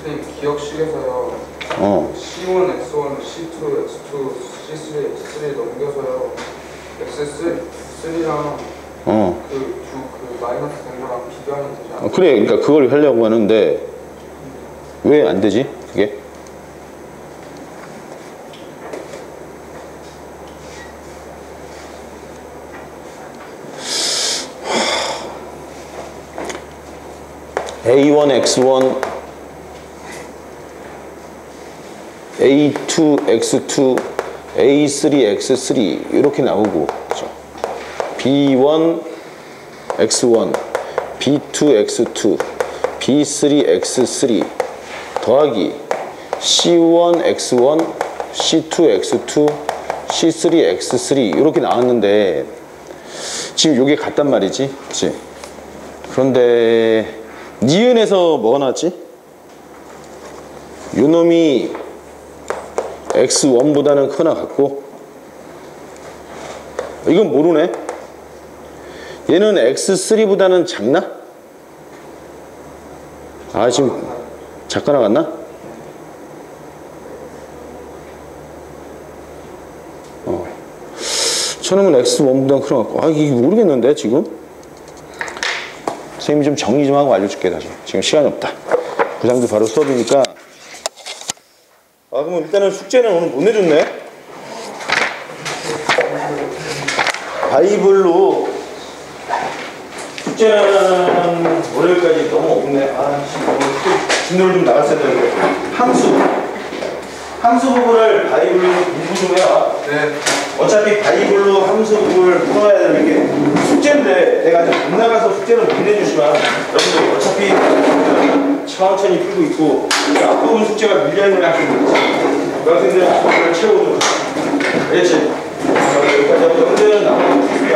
선생님 기억식에서요. C1, X1, C2, X2, C3, X3 넘겨서요. X3랑 그 마이너스 된 거랑 비교하면 되지 않아요? 그래, 그러니까 그걸 하려고 하는데 왜 안 되지? 그게? A1, X1, A2, X2, A3, X3 이렇게 나오고 그렇죠? B1, X1, B2, X2, B3, X3 더하기 C1, X1, C2, X2, C3, X3 이렇게 나왔는데 지금 요게 같단 말이지 그치? 그런데 니은에서 뭐가 나왔지? 요 놈이 X1보다는 크거나 같고 이건 모르네. 얘는 X3보다는 작나? 아 지금 작가 나갔나? 저놈은 X1보다는 크거나 같고 아 이게 모르겠는데 지금? 선생님이 좀 정리 좀 하고 알려줄게 다시. 지금 시간이 없다. 부장도 바로 수업이니까. 아 그럼 일단은 숙제는 오늘 못 내줬네. 바이블로 숙제는 월요일까지 너무 없네. 아 진도를 좀 나갔어야 되는데. 함수 부분을 바이블로 공부 좀 해라. 네. 어차피 바이블로 함수 부분을 풀어야 되는 게 숙제인데 내가 아직 못 나가서 숙제는 못 내주지만 여러분들 어차피 천천히 풀고 있고 앞부분 숙제가 밀려있는 학생들 있지. 그 학생들은 그걸 채워줘. 알겠지? 여기까지 하고 여러분들은 나머지